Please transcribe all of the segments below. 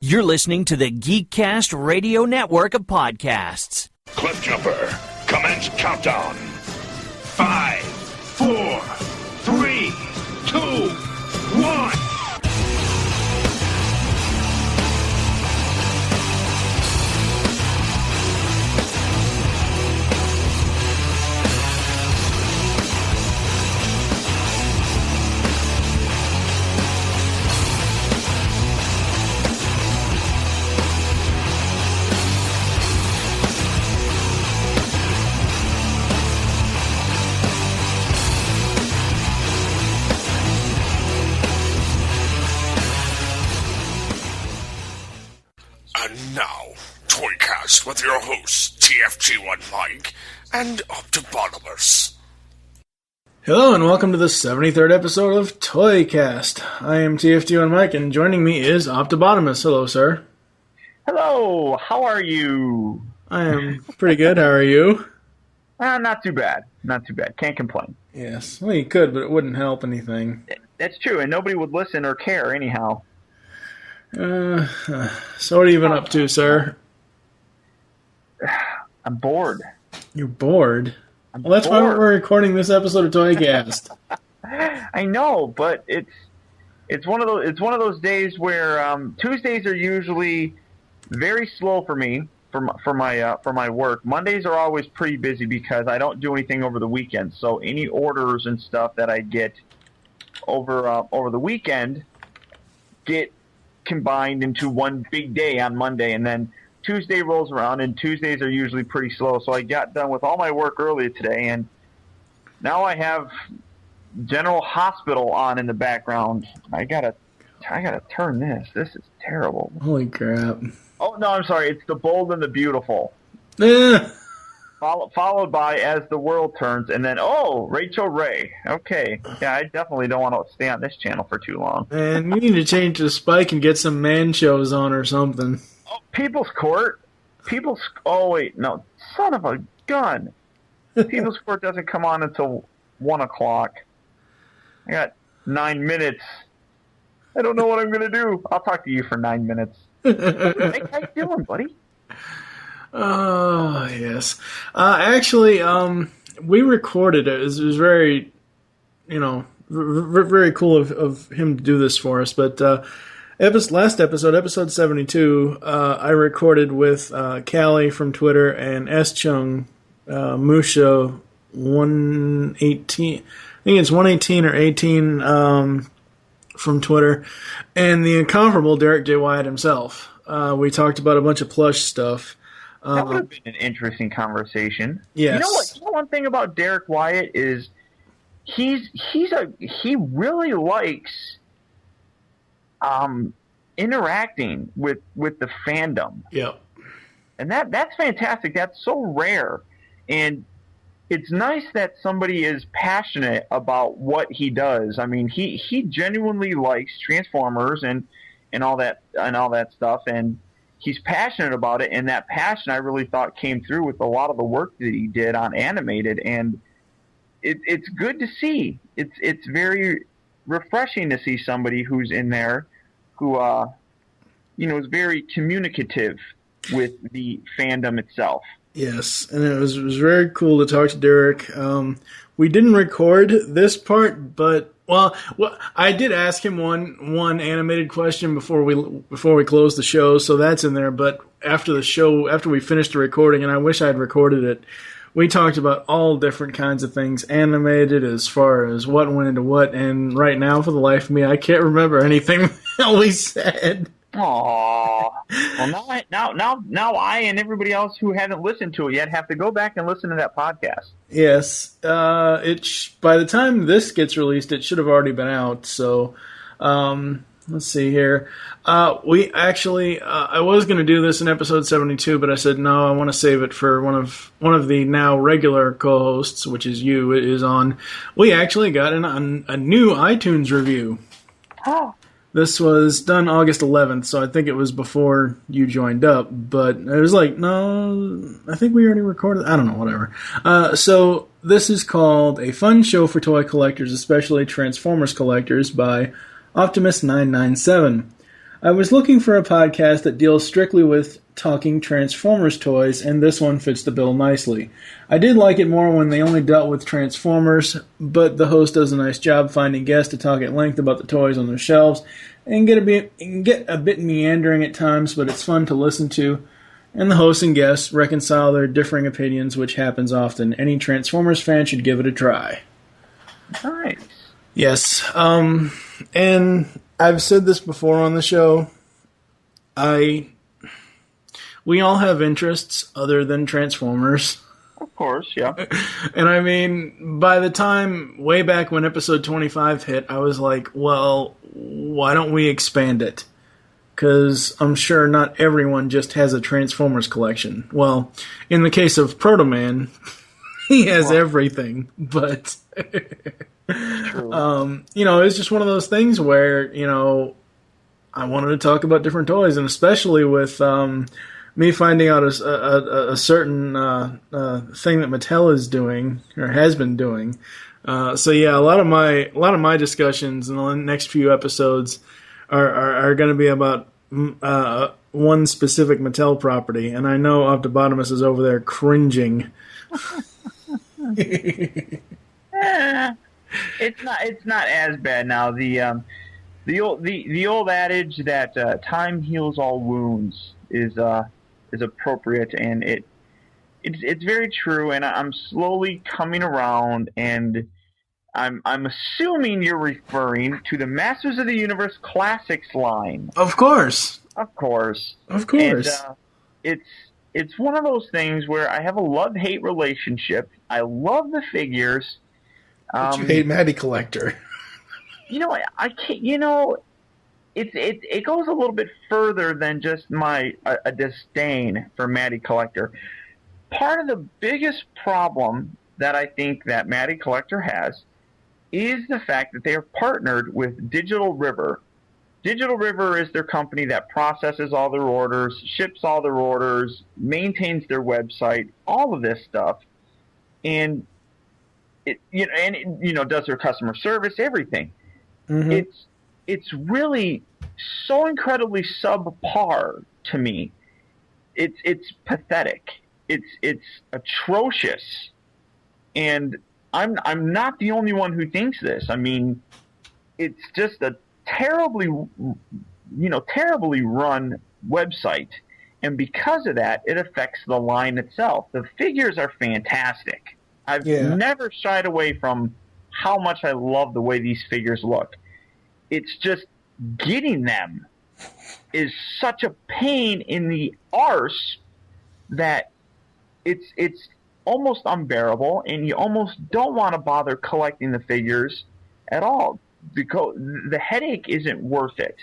You're listening to the Geekcast Radio Network of podcasts. Cliff Jumper, commence countdown. 5, 4, 3, 2, 1. And now, ToyCast with your hosts, TFG1Mike and Optibotimus. Hello and welcome to the 73rd episode of ToyCast. I am TFG1Mike and joining me is Optibotimus. Hello, sir. Hello, how are you? I am pretty good. How are you? Not too bad. Not too bad. Can't complain. Yes. Well, you could, but it wouldn't help anything. That's true, and nobody would listen or care anyhow. So what have you been up to, sir? I'm bored. You're bored? Well, that's why we're recording this episode of ToyCast. I know, but it's one of those days where Tuesdays are usually very slow for me for my work. Mondays are always pretty busy because I don't do anything over the weekend. So any orders and stuff that I get over the weekend get combined into one big day on Monday, and then Tuesday rolls around, and Tuesdays are usually pretty slow. So I got done with all my work earlier today, and now I have General Hospital on in the background. I gotta turn this. This is terrible. Holy crap. Oh, no, I'm sorry. It's The Bold and the Beautiful. Followed by As the World Turns, and then, Rachel Ray. Okay. Yeah, I definitely don't want to stay on this channel for too long. And you need to change the spike and get some man shows on or something. Oh, People's Court. Oh, wait. No. Son of a gun. People's Court doesn't come on until 1 o'clock. I got 9 minutes. I don't know what I'm going to do. I'll talk to you for 9 minutes. How you doing, buddy? Oh, yes. Actually, we recorded it. It was very, very cool of him to do this for us. But last episode, episode 72, I recorded with Callie from Twitter and S-Chung Musha 118. I think it's 118 or 18 from Twitter. And the incomparable Derek J. Wyatt himself. We talked about a bunch of plush stuff. That would have been an interesting conversation. Yes. You know what? One thing about Derek Wyatt is he really likes interacting with the fandom. Yeah. And that's fantastic. That's so rare. And it's nice that somebody is passionate about what he does. I mean, he genuinely likes Transformers and all that stuff, and he's passionate about it, and that passion I really thought came through with a lot of the work that he did on animated, and it's good to see. It's very refreshing to see somebody who's in there who is very communicative with the fandom itself. Yes, and it was very cool to talk to Derek. We didn't record this part, but I did ask him one animated question before we closed the show, so that's in there. But after we finished the recording, and I wish I'd recorded it, we talked about all different kinds of things animated as far as what went into what. And right now, for the life of me, I can't remember anything that we said. Aww. Well, now I and everybody else who haven't listened to it yet have to go back and listen to that podcast. Yes. By the time this gets released, it should have already been out. So, let's see here. We actually, I was going to do this in episode 72, but I said no. I want to save it for one of the now regular co-hosts, which is you. It is on. We actually got a new iTunes review. Oh. This was done August 11th, so I think it was before you joined up. But it was like, no, I think we already recorded. I don't know, whatever. So this is called A Fun Show for Toy Collectors, especially Transformers Collectors, by Optimus997. I was looking for a podcast that deals strictly with talking Transformers toys, and this one fits the bill nicely. I did like it more when they only dealt with Transformers, but the host does a nice job finding guests to talk at length about the toys on their shelves, and get a bit meandering at times, but it's fun to listen to. And the host and guests reconcile their differing opinions, which happens often. Any Transformers fan should give it a try. Nice. Yes, and I've said this before on the show. We all have interests other than Transformers. Of course, yeah. And I mean, by the time, way back when episode 25 hit, I was like, well, why don't we expand it? Because I'm sure not everyone just has a Transformers collection. Well, in the case of Proto Man, he has everything, but... it's just one of those things where, I wanted to talk about different toys, and especially with me finding out a certain thing that Mattel is doing or has been doing. So yeah, a lot of my discussions in the next few episodes are going to be about one specific Mattel property, and I know Optibotimus is over there cringing. It's not as bad now. The old adage that time heals all wounds is appropriate, and it's very true. And I'm slowly coming around, and I'm assuming you're referring to the Masters of the Universe Classics line. Of course. And, it's one of those things where I have a love-hate relationship. I love the figures. But you hate MattyCollector. I can't. It goes a little bit further than just a disdain for MattyCollector. Part of the biggest problem that I think that MattyCollector has is the fact that they are partnered with Digital River. Digital River is their company that processes all their orders, ships all their orders, maintains their website, all of this stuff, and does their customer service, everything. Mm-hmm. It's really so incredibly subpar to me. It's pathetic. It's atrocious, and I'm not the only one who thinks this. I mean, it's just a terribly run website, and because of that, it affects the line itself. The figures are fantastic. I've never shied away from how much I love the way these figures look. It's just getting them is such a pain in the arse that it's almost unbearable, and you almost don't want to bother collecting the figures at all because the headache isn't worth it.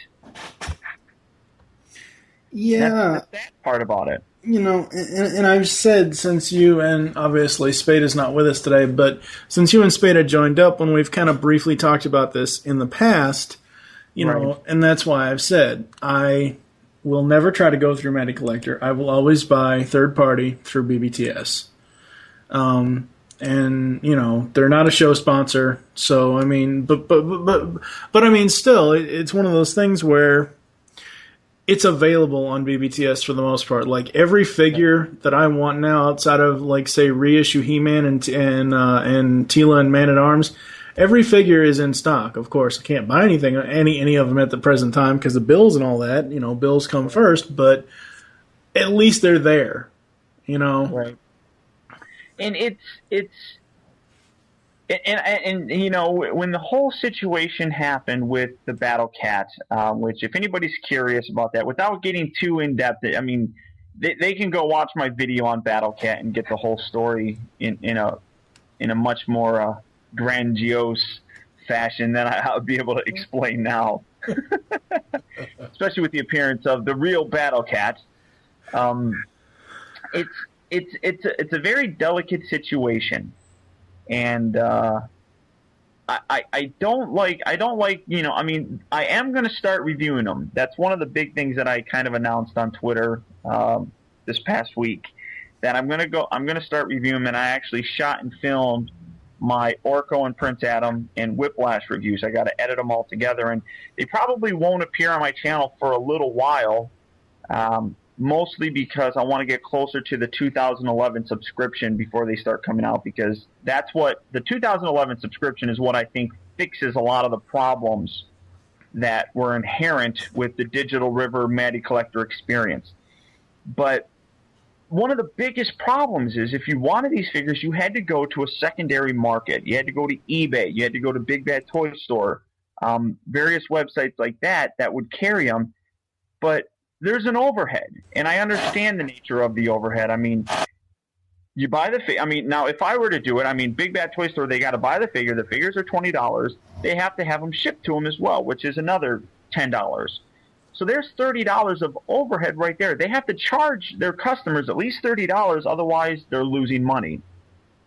Yeah. That's the sad part about it. And I've said, since you, and obviously Spade is not with us today, but since you and Spade had joined up when we've kind of briefly talked about this in the past, and that's why I've said, I will never try to go through MattyCollector. I will always buy third party through BBTS. And, they're not a show sponsor, so, I mean, but I mean, still, it's one of those things where it's available on BBTS for the most part. Like, every figure that I want now, outside of, like, say, reissue He-Man and Teela and Man-at-Arms, every figure is in stock. Of course, I can't buy any of them at the present time because of bills and all that. Bills come first, but at least they're there, Right. And when the whole situation happened with the Battle Cat, which if anybody's curious about that, without getting too in depth, I mean, they can go watch my video on Battle Cat and get the whole story in a much more grandiose fashion than I'll be able to explain now, especially with the appearance of the real Battle Cat. It's a very delicate situation, and I don't like I mean, I am going to start reviewing them. That's one of the big things that I kind of announced on Twitter this past week, that I'm going to start reviewing them, and I actually shot and filmed my Orko and Prince Adam and Whiplash reviews. I got to edit them all together, and they probably won't appear on my channel for a little while, mostly because I want to get closer to the 2011 subscription before they start coming out, because that's what the 2011 subscription is, what I think fixes a lot of the problems that were inherent with the Digital River MattyCollector experience. But one of the biggest problems is if you wanted these figures, you had to go to a secondary market. You had to go to eBay. You had to go to Big Bad Toy Store, various websites like that would carry them. But there's an overhead, and I understand the nature of the overhead. I mean, you buy the now if I were to do it, Big Bad Toy Store, they got to buy the figure. The figures are $20. They have to have them shipped to them as well, which is another $10. So there's $30 of overhead right there. They have to charge their customers at least $30, otherwise they're losing money.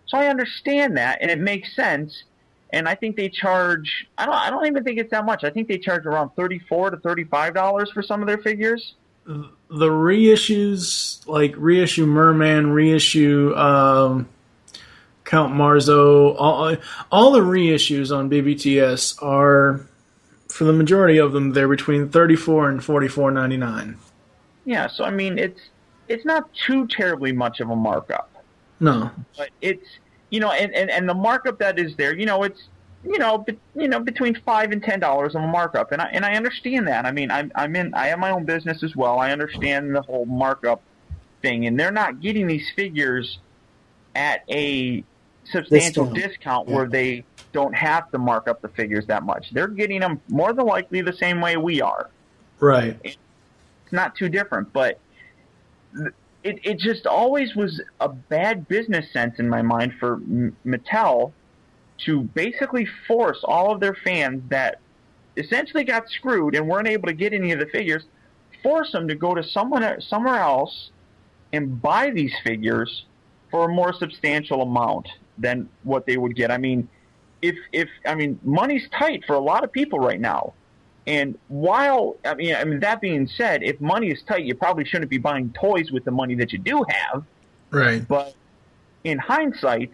So I understand that, and it makes sense. And I think they charge, I don't even think it's that much. I think they charge around $34 to $35 for some of their figures. The reissues, like reissue Merman, reissue Count Marzo, all the reissues on BBTS are, for the majority of them, they're between $34 and $44.99. Yeah, so it's not too terribly much of a markup. No, but it's and the markup that is there, it's between $5 and $10 of a markup, and I understand that. I have my own business as well. I understand the whole markup thing, and they're not getting these figures at a substantial discount where they don't have to mark up the figures that much. They're getting them more than likely the same way we are. Right. It's not too different, but it just always was a bad business sense in my mind for Mattel to basically force all of their fans that essentially got screwed and weren't able to get any of the figures, force them to go to somewhere else and buy these figures for a more substantial amount than what they would get. Money's tight for a lot of people right now. And while, that being said, if money is tight, you probably shouldn't be buying toys with the money that you do have. Right. But in hindsight,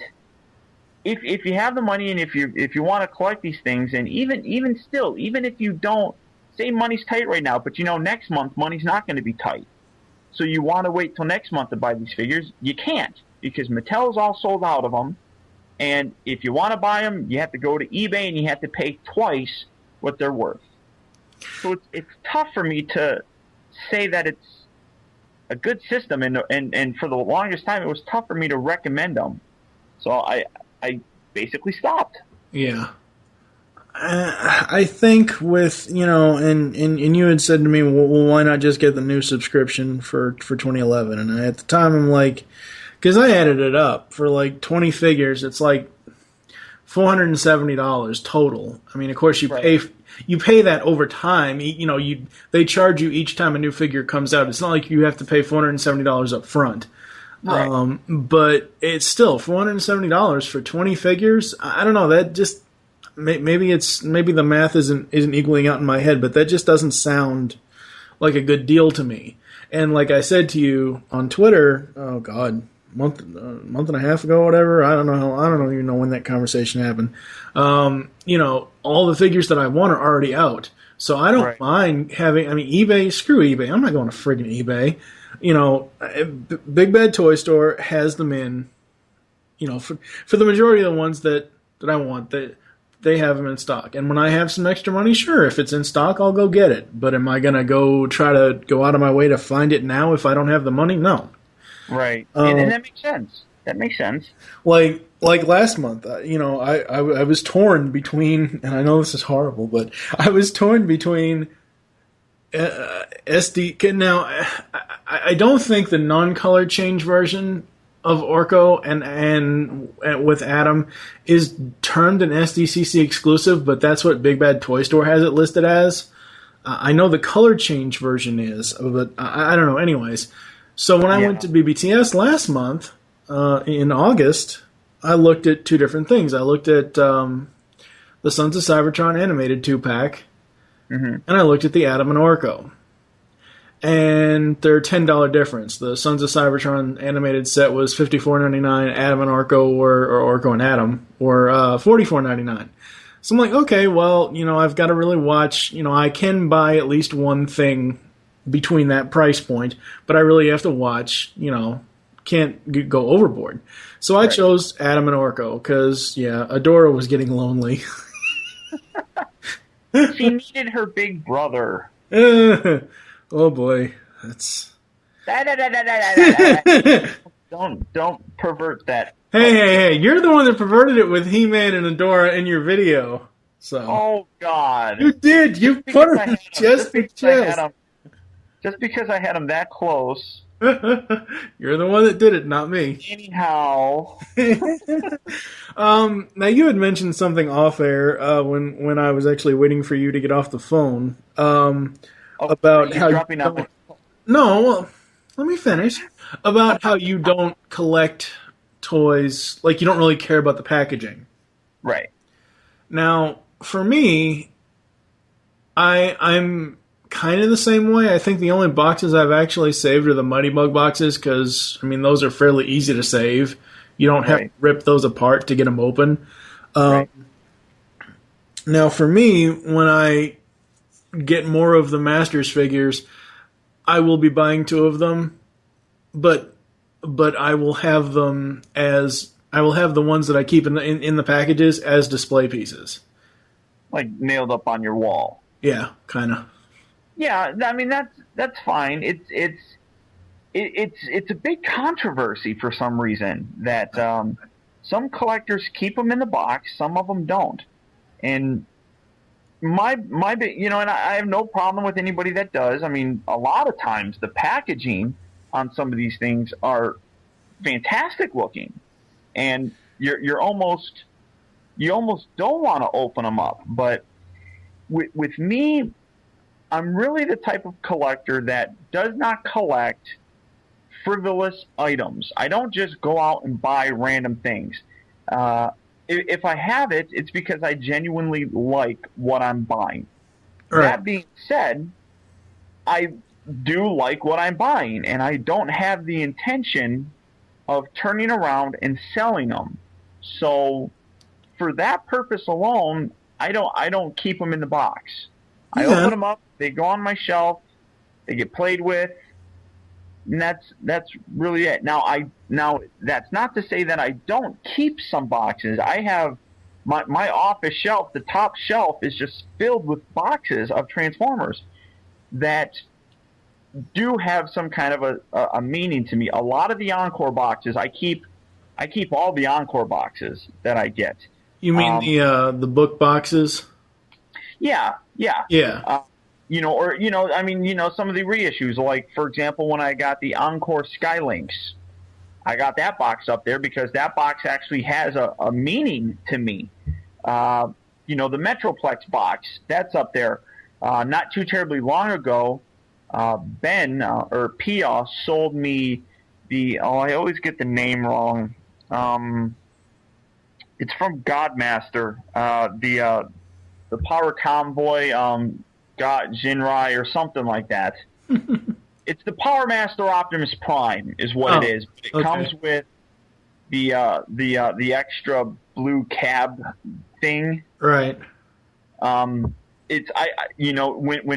if you have the money and if you want to collect these things, and even if you don't, say money's tight right now, but next month money's not going to be tight. So you want to wait till next month to buy these figures, you can't, because Mattel's all sold out of them. And if you want to buy them, you have to go to eBay and you have to pay twice what they're worth. So it's tough for me to say that it's a good system, and for the longest time it was tough for me to recommend them. So I basically stopped. Yeah. I think with, and you had said to me, well, why not just get the new subscription for 2011? And at the time I'm like, because I added it up for like 20 figures, it's like $470 total. Of course you pay that over time. They charge you each time a new figure comes out. It's not like you have to pay $470 up front. Right. But it's still $470 for 20 figures. I don't know. That just maybe the math isn't equaling out in my head, but that just doesn't sound like a good deal to me. And like I said to you on Twitter, oh God, month and a half ago, whatever. I don't even know when that conversation happened. All the figures that I want are already out, so I don't mind having. eBay. Screw eBay. I'm not going to friggin' eBay. Big Bad Toy Store has them in. For the majority of the ones that I want, that they have them in stock. And when I have some extra money, sure, if it's in stock, I'll go get it. But am I going to try to go out of my way to find it now if I don't have the money? No. Right. And that makes sense. That makes sense. Like last month, I was torn between, and I know this is horrible, but I was torn between SD. Now, I don't think the non-color change version of Orko and with Adam is termed an SDCC exclusive, but that's what Big Bad Toy Store has it listed as. I know the color change version is, but I don't know. Anyways, so when I went to BBTS last month, in August, I looked at two different things. I looked at the Sons of Cybertron animated 2-pack, and I looked at the Adam and Orko. and they're $10 difference. The Sons of Cybertron animated set was $54.99. Adam and Orko or Orko and Adam were $44.99. So I'm like, okay, well, I've got to really watch. I can buy at least one thing between that price point, but I really have to watch. Can't go overboard. So I chose Adam and Orko because, Adora was getting lonely. She needed her big brother. Oh boy, that's. Don't pervert that. Hey! You're the one that perverted it with He-Man and Adora in your video. So. Oh God! You did. You put her chest to chest. Just because I had him that close. You're the one that did it, not me. Anyhow. Now you had mentioned something off air when I was actually waiting for you to get off the phone about how you don't... No, well, let me finish. About how you don't collect toys, like you don't really care about the packaging. Right. Now, for me, I'm kind of the same way. I think the only boxes I've actually saved are the Mighty Bug boxes because, those are fairly easy to save. You don't have to rip those apart to get them open. Now, for me, when I get more of the Masters figures, I will be buying 2 of them, but I will have them I will have the ones that I keep in the packages as display pieces. Like nailed up on your wall. Yeah, kind of. Yeah, that's fine. It's a big controversy for some reason that some collectors keep them in the box, some of them don't. And my and I have no problem with anybody that does. A lot of times the packaging on some of these things are fantastic looking, and you almost don't want to open them up. But with me, I'm really the type of collector that does not collect frivolous items. I don't just go out and buy random things. If I have it, it's because I genuinely like what I'm buying. Right. That being said, I do like what I'm buying, and I don't have the intention of turning around and selling them. So for that purpose alone, I don't keep them in the box. I open them up, they go on my shelf, they get played with, and that's really it. Now that's not to say that I don't keep some boxes. I have my office shelf, the top shelf is just filled with boxes of Transformers that do have some kind of a meaning to me. A lot of the Encore boxes, I keep all the Encore boxes that I get. You mean the book boxes? Yeah. Some of the reissues, like, for example, when I got the Encore Skylinks, I got that box up there because that box actually has a meaning to me. The Metroplex box, that's up there. Not too terribly long ago, Ben, or Pia, sold me I always get the name wrong. It's from Godmaster, the Power Convoy, got Jinrai or something like that. It's the Power Master Optimus Prime is what it is. It comes with the extra blue cab thing. Right. When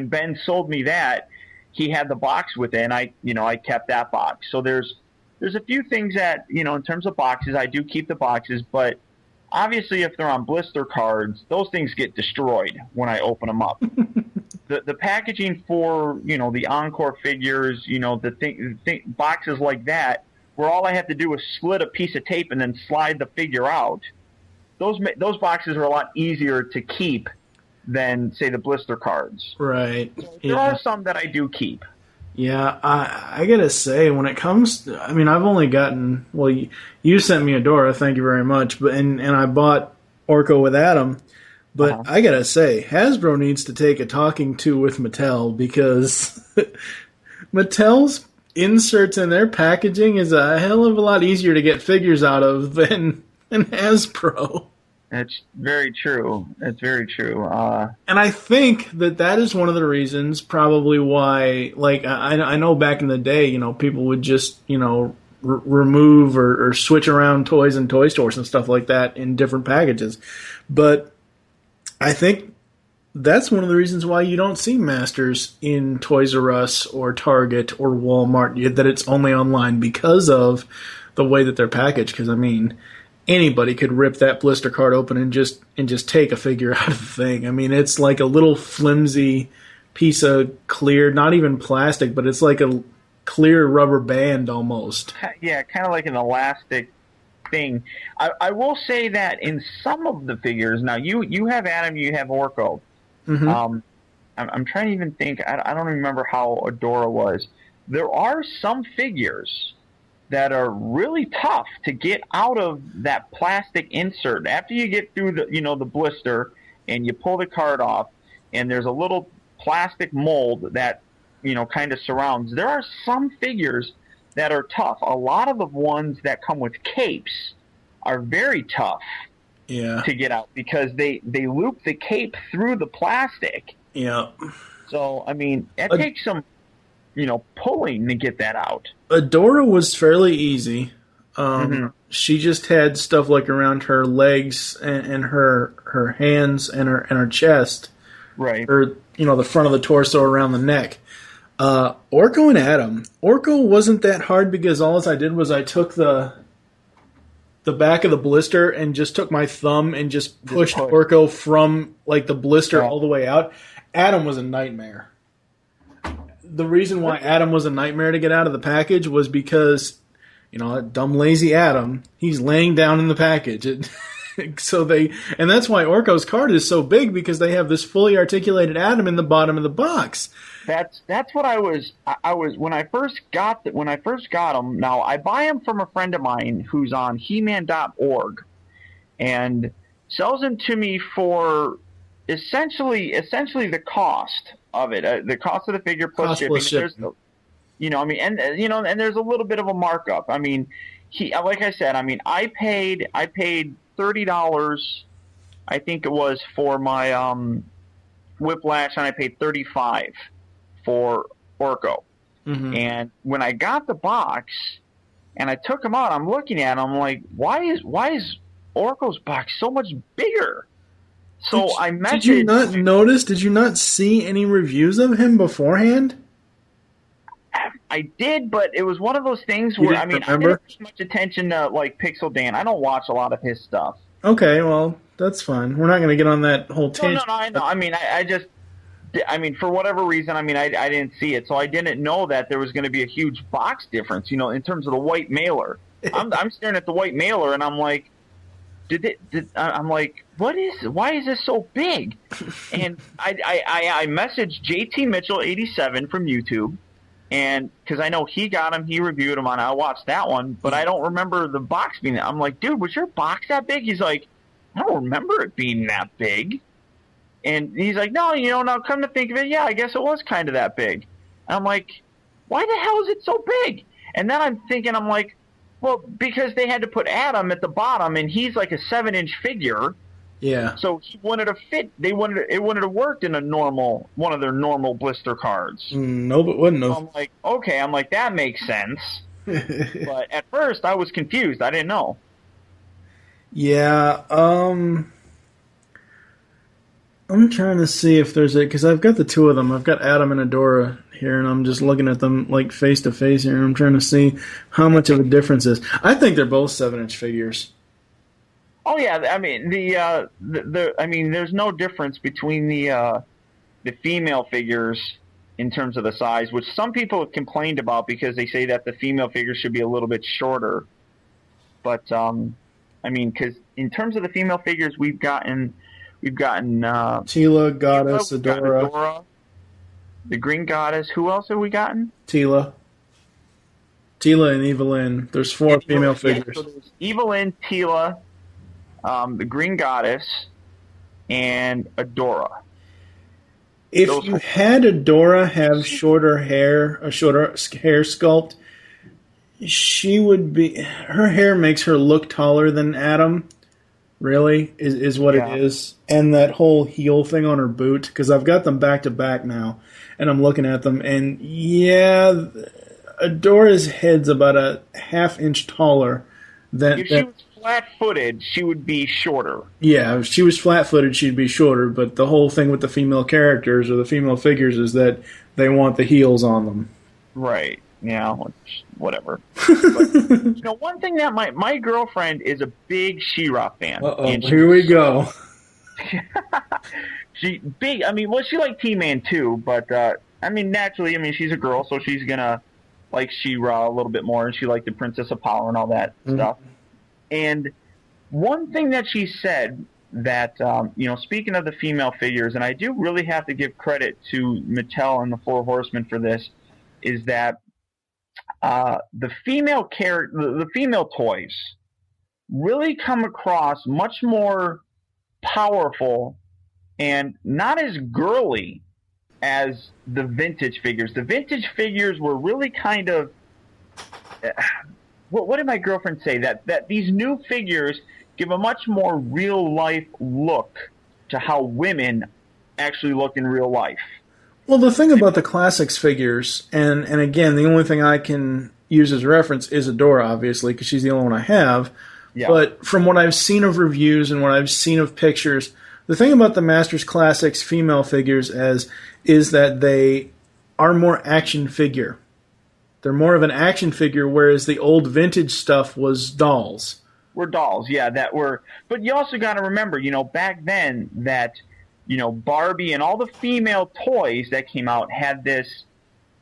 Ben sold me that, he had the box with it, and I kept that box. So there's a few things that, in terms of boxes, I do keep the boxes, but obviously, if they're on blister cards, those things get destroyed when I open them up. The packaging for, the Encore figures, the boxes like that, where all I have to do is slit a piece of tape and then slide the figure out, those boxes are a lot easier to keep than, say, the blister cards. Right. So there are some that I do keep. Yeah, I gotta say, when it comes to, I've only gotten, well, you sent me Adora, thank you very much, but and I bought Orko with Adam, but I gotta say, Hasbro needs to take a talking to with Mattel, because Mattel's inserts in their packaging is a hell of a lot easier to get figures out of than Hasbro. It's very true. It's very true. And I think that is one of the reasons probably why, like, I know back in the day, you know, people would just, you know, remove or switch around toys in toy stores and stuff like that in different packages. But I think that's one of the reasons why you don't see Masters in Toys R Us or Target or Walmart, that it's only online, because of the way that they're packaged. Because, I mean, anybody could rip that blister card open and just take a figure out of the thing. I mean, it's like a little flimsy piece of clear, not even plastic, but it's like a clear rubber band almost. Yeah, kind of like an elastic thing. I will say that in some of the figures, now you have Adam, you have Orko. Mm-hmm. I'm trying to even think. I don't remember how Adora was. There are some figures that are really tough to get out of that plastic insert. After you get through the blister and you pull the card off, and there's a little plastic mold that, you know, kind of surrounds. There are some figures that are tough. A lot of the ones that come with capes are very tough to get out, because they loop the cape through the plastic. Yeah. So, I mean, it takes some, you know, pulling to get that out. Adora was fairly easy. She just had stuff like around her legs and her hands and her chest. Right. Or, you know, the front of the torso around the neck. Orko and Adam. Orko wasn't that hard, because all I did was I took the back of the blister and just took my thumb and just pushed Orko from, like, the blister all the way out. Adam was a nightmare. The reason why Adam was a nightmare to get out of the package was because, you know, dumb lazy Adam, he's laying down in the package. And that's why Orko's card is so big, because they have this fully articulated Adam in the bottom of the box. That's what I was when I first got them. Now, I buy them from a friend of mine who's on He-Man.org and sells them to me for essentially the cost of it, the cost of the figure plus shipping. You know, I mean, and you know, and there's a little bit of a markup. I mean, like I said, I mean, I paid $30, I think it was, for my Whiplash, and I paid $35 for Orko. Mm-hmm. And when I got the box and I took them out, I'm looking at them, I'm like, why is Orko's box so much bigger? So I messaged. Did you not notice? Did you not see any reviews of him beforehand? I did, but it was one of those things where, I mean, I didn't pay much attention to, like, Pixel Dan. I don't watch a lot of his stuff. Okay, well, that's fine. We're not going to get on that whole tangent. No, I know. I mean, I mean, for whatever reason, I mean, I didn't see it, so I didn't know that there was going to be a huge box difference, you know, in terms of the white mailer. I'm staring at the white mailer, and I'm like, I'm like, why is this so big? And I messaged JT Mitchell 87 from YouTube, and because I know he got him, he reviewed him on. I watched that one, but I don't remember the box being. I'm like, dude, was your box that big? He's like, I don't remember it being that big. And he's like, no, you know, now come to think of it, yeah, I guess it was kind of that big. And I'm like, why the hell is it so big? And then I'm thinking, I'm like, well, because they had to put Adam at the bottom, and he's like a 7-inch figure. Yeah. So he wanted to fit. It wouldn't have worked in one of their normal blister cards. No, it wouldn't have. So I'm like, okay. I'm like, that makes sense. But at first, I was confused. I didn't know. Yeah. I'm trying to see if there's because I've got the two of them. I've got Adam and Adora here, and I'm just looking at them like face to face here, and I'm trying to see how much of a difference is. I think they're both 7-inch figures. Oh yeah, I mean I mean, there's no difference between the female figures in terms of the size, which some people have complained about because they say that the female figures should be a little bit shorter. But I mean, because in terms of the female figures, we've gotten Tila, Goddess, Adora, the Green Goddess. Who else have we gotten? Tila and Evelyn. There's 4 female figures. So there's Evelyn, Tila, the Green Goddess, and Adora. If you had Adora have shorter hair, a shorter hair sculpt, she would be. Her hair makes her look taller than Adam. really, is what it is. And that whole heel thing on her boot, because I've got them back to back now, and I'm looking at them, and yeah, Adora's head's about a half-inch taller than... If she was flat-footed, she would be shorter. Yeah, if she was flat-footed, she'd be shorter, but the whole thing with the female characters or the female figures is that they want the heels on them. Right. Yeah, whatever. But, one thing that my girlfriend is a big She-Ra fan. Here we go. She liked He-Man too, but naturally, she's a girl, so she's gonna like She-Ra a little bit more, and she liked the Princess of Power and all that stuff. And one thing that she said that, speaking of the female figures, and I do really have to give credit to Mattel and the Four Horsemen for this, is that the female toys really come across much more powerful and not as girly as the vintage figures. The vintage figures were really kind of what did my girlfriend say? That these new figures give a much more real life look to how women actually look in real life. Well, the thing about the classics figures, and again, the only thing I can use as reference is Adora, obviously, because she's the only one I have. Yeah. But from what I've seen of reviews and what I've seen of pictures, the thing about the Masters Classics female figures is that they are more action figure. They're more of an action figure, whereas the old vintage stuff was dolls. Were dolls, yeah, but you also got to remember, back then that, Barbie and all the female toys that came out had this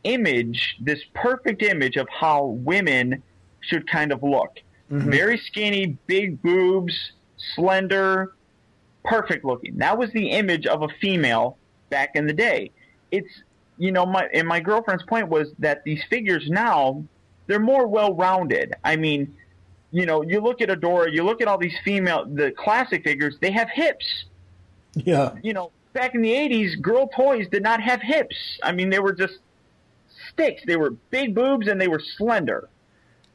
image, this perfect image of how women should kind of look. Mm-hmm. Very skinny, big boobs, slender, perfect looking. That was the image of a female back in the day. It's, my girlfriend's point was that these figures now, they're more well-rounded. You look at Adora, you look at all these the classic figures, they have hips. Yeah. Back in the 80s, girl toys did not have hips. They were just sticks. They were big boobs and they were slender.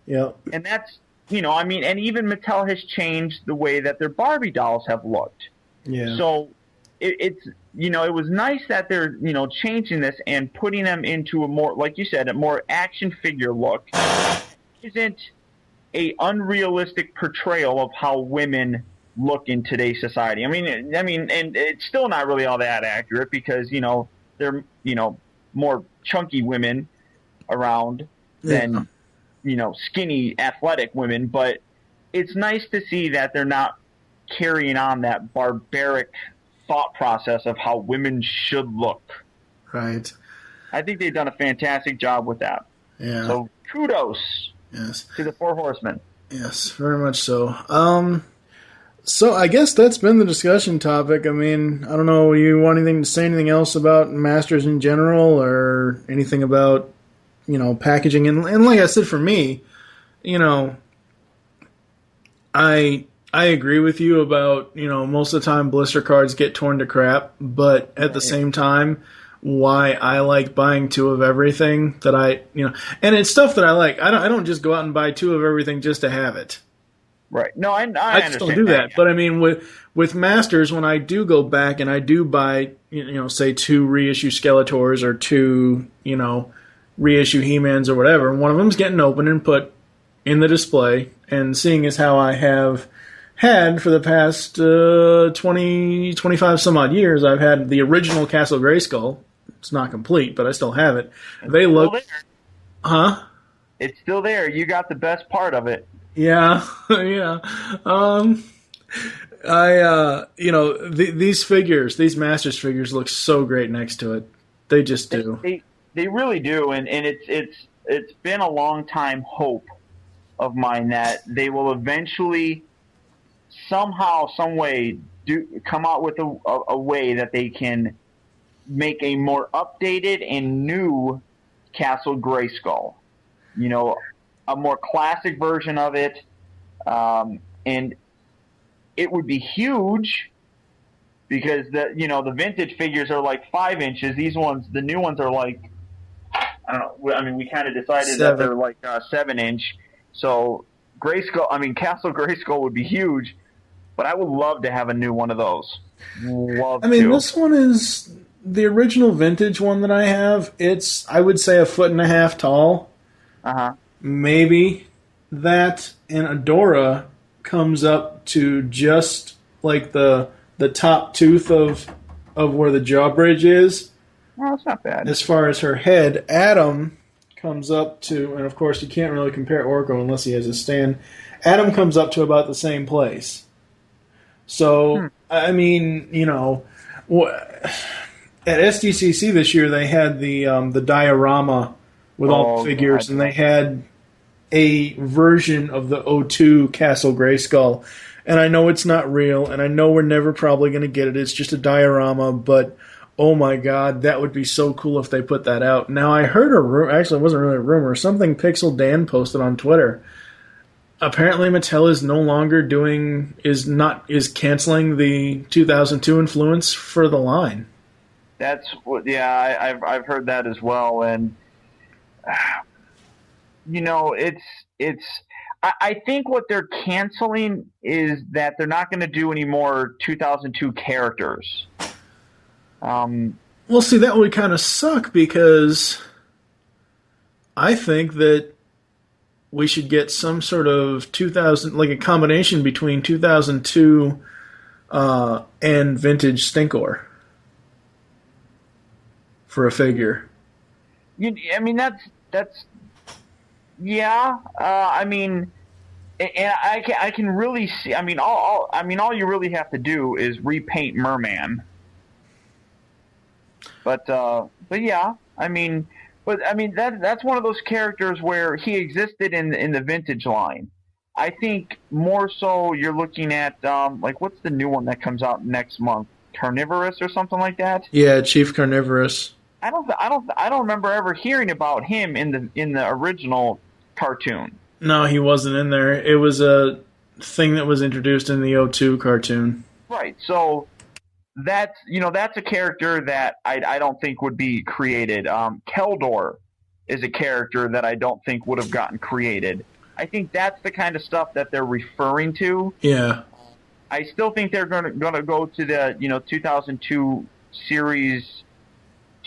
Yeah. And that's, and even Mattel has changed the way that their Barbie dolls have looked. Yeah. So it's, it was nice that they're, changing this and putting them into a more, like you said, a more action figure look. Isn't a unrealistic portrayal of how women look in today's society. And it's still not really all that accurate because, there are, more chunky women around than, skinny athletic women, but it's nice to see that they're not carrying on that barbaric thought process of how women should look. Right. I think they've done a fantastic job with that. Yeah. So kudos. Yes. To the Four Horsemen. Yes, very much so. So I guess that's been the discussion topic. I don't know, you want to say anything else about Masters in general or anything about, packaging? And like I said, for me, I agree with you about, most of the time blister cards get torn to crap, but at the same time, why I like buying two of everything that and it's stuff that I like. I don't just go out and buy two of everything just to have it. Right. No, I just don't do that. But with Masters, when I do go back and I do buy, say two reissue Skeletors or two, reissue He-Mans or whatever, and one of them's getting opened and put in the display, and seeing as how I have had for the past 20, 25 some odd years, I've had the original Castle Grayskull. It's not complete, but I still have it. They look... Huh? It's still there. You got the best part of it. Yeah, yeah. These figures, these Masters figures look so great next to it. They just do. They really do, and it's been a long time hope of mine that they will eventually somehow, some way, come out with a way that they can make a more updated and new Castle Grayskull. A more classic version of it, and it would be huge because the vintage figures are like 5 inches. These ones, the new ones, are like, I don't know. We kind of decided that they're like 7 inch. So Castle Grayskull would be huge. But I would love to have a new one of those. Love I mean, to. this one is the original vintage one that I have. It's, I would say, 1.5 feet tall. Uh-huh. Maybe that, and Adora comes up to just like the top tooth of where the jaw bridge is. Well, that's not bad. As far as her head, Adam comes up to, and of course you can't really compare Orko unless he has a stand. Adam comes up to about the same place. So, I mean, you know, at SDCC this year they had the diorama with all the figures, and they had a version of the O2 Castle Grayskull. And I know it's not real, and I know we're never probably going to get it. It's just a diorama, but oh my god, that would be so cool if they put that out. Now, I heard a rumor, actually it wasn't really a rumor, something Pixel Dan posted on Twitter. Apparently Mattel is no longer is canceling the 2002 influence for the line. That's what, yeah, I've heard that as well, and you know, I think what they're canceling is that they're not going to do any more 2002 characters. Well, see, that would kind of suck because I think that we should get some sort of 2000, like a combination between 2002 and vintage Stinkor for a figure. I mean, that's yeah. I mean, and I can really see. I mean, all you really have to do is repaint Merman. But yeah, I mean, that's one of those characters where he existed in the vintage line. I think more so you're looking at like, what's the new one that comes out next month? Carnivorous or something like that? Yeah, Chief Carnivorous. I don't remember ever hearing about him in the original cartoon. No, he wasn't in there. It was a thing that was introduced in the O2 cartoon. Right. So that's a character that I don't think would be created. Keldor is a character that I don't think would have gotten created. I think that's the kind of stuff that they're referring to. Yeah. I still think they're going to go to the 2002 series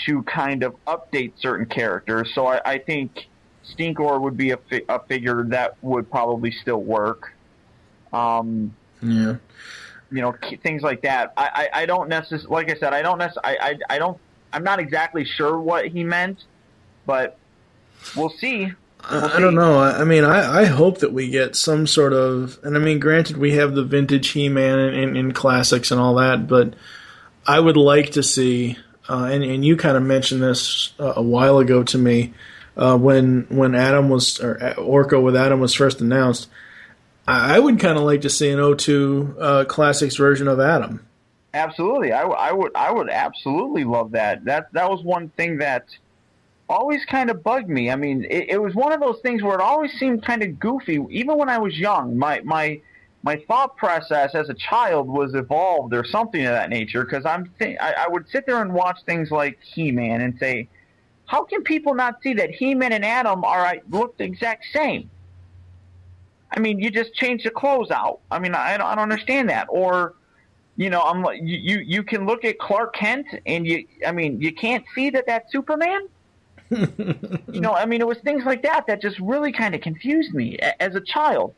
to kind of update certain characters. So I think Stinkor would be a figure that would probably still work. Yeah. Things like that. I don't necessarily, like I said, I'm not exactly sure what he meant, but we'll see. I don't know. I mean, I hope that we get some sort of, and I mean, granted, we have the vintage He-Man in classics and all that, but I would like to see, and you kind of mentioned this a while ago to me, when Adam was, or Orko with Adam was first announced. I would kind of like to see an O2 Classics version of Adam. Absolutely, I would absolutely love that. That was one thing that always kind of bugged me. I mean, it was one of those things where it always seemed kind of goofy, even when I was young. My thought process as a child was evolved or something of that nature, because I would sit there and watch things like He-Man and say, how can people not see that He-Man and Adam look the exact same? I mean, you just change the clothes out. I mean, I don't understand that. Or, I'm like, you can look at Clark Kent and you can't see that that's Superman. I mean, it was things like that just really kind of confused me as a child.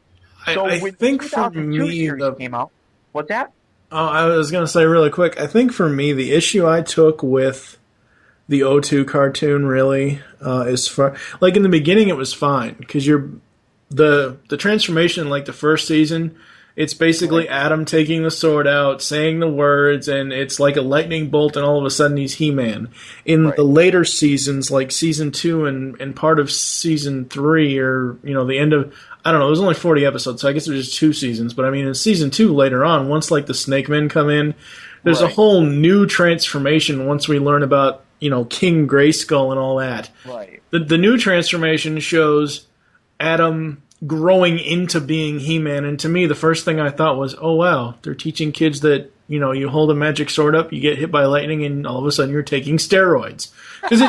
So I when think the for 2002 me, series came out, what's that? Oh, I was going to say really quick, I think for me, the issue I took with the O2 cartoon really is like in the beginning it was fine because the transformation in like the first season, it's basically Adam taking the sword out, saying the words, and it's like a lightning bolt, and all of a sudden he's He-Man. In the later seasons, like season 2 and part of season 3, or the end of, I don't know, it was only 40 episodes, so I guess it was just 2 seasons. But I mean, in season 2 later on, once like the Snake Men come in, there's a whole new transformation once we learn about King Grayskull and all that. Right. The new transformation shows Adam growing into being He-Man, and to me, the first thing I thought was, oh wow, they're teaching kids that you hold a magic sword up, you get hit by lightning, and all of a sudden you're taking steroids. Because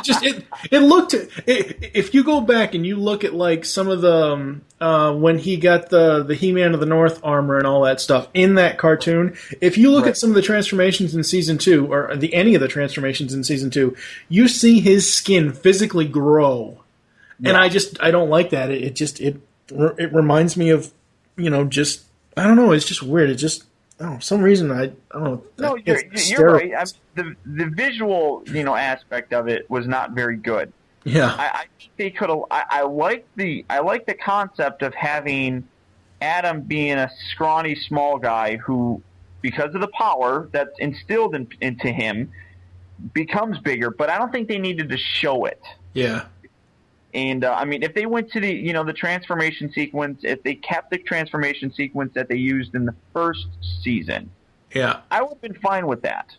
it looked, if you go back and you look at like some of the when he got the He-Man of the North armor and all that stuff in that cartoon, if you look at some of the transformations in season 2 or any of the transformations in season 2, you see his skin physically grow, and I don't like that. It reminds me of just I don't know. It's just weird. It just for some reason I don't know. No, you're right. The visual aspect of it was not very good. Yeah, I think they could have. I like the concept of having Adam being a scrawny small guy who, because of the power that's instilled into him, becomes bigger. But I don't think they needed to show it. Yeah. And I mean, if they went to the transformation sequence, if they kept the transformation sequence that they used in the first season, I would have been fine with that.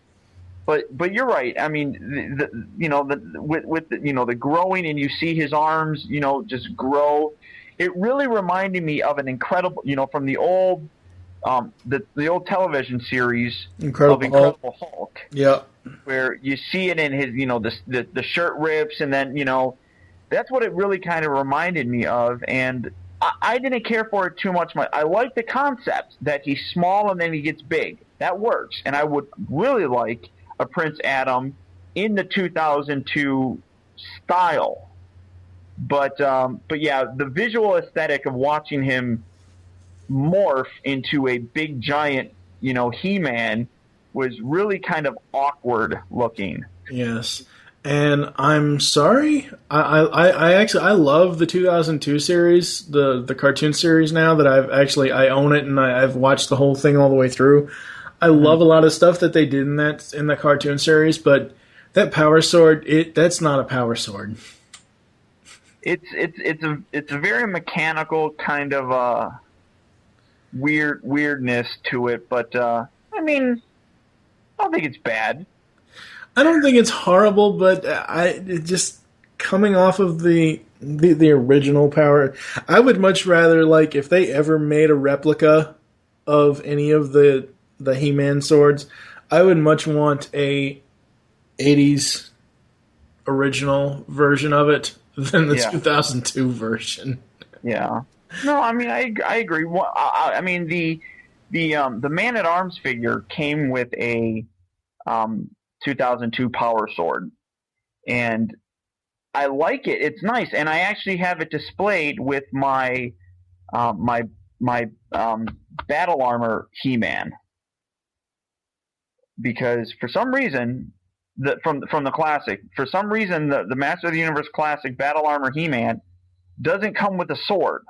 But you're right. I mean, the growing, and you see his arms, just grow. It really reminded me of an incredible, from the old, the old television series of Incredible Hulk. Yeah. Where you see it in his, the shirt rips, and then that's what it really kind of reminded me of, and I didn't care for it too much. I like the concept that he's small and then he gets big. That works, and I would really like a Prince Adam in the 2002 style. But yeah, the visual aesthetic of watching him morph into a big giant, He-Man was really kind of awkward looking. Yes. And I'm sorry, I actually love the 2002 series, the cartoon series now that I own it and I've watched the whole thing all the way through. I love a lot of stuff that they did in the cartoon series, but that power sword, that's not a power sword. It's a very mechanical kind of weirdness to it, but I mean, I don't think it's bad. I don't think it's horrible, but it just coming off of the original power, I would much rather, like, if they ever made a replica of any of the He-Man swords, I would much want a 80s original version of it than the 2002 version. Yeah. No, I mean, I agree. I mean, the Man-at-Arms figure came with a 2002 Power Sword, and I like it. It's nice, and I actually have it displayed with my my Battle Armor He-Man, because for some reason from the classic, for some reason the Master of the Universe classic Battle Armor He-Man doesn't come with a sword.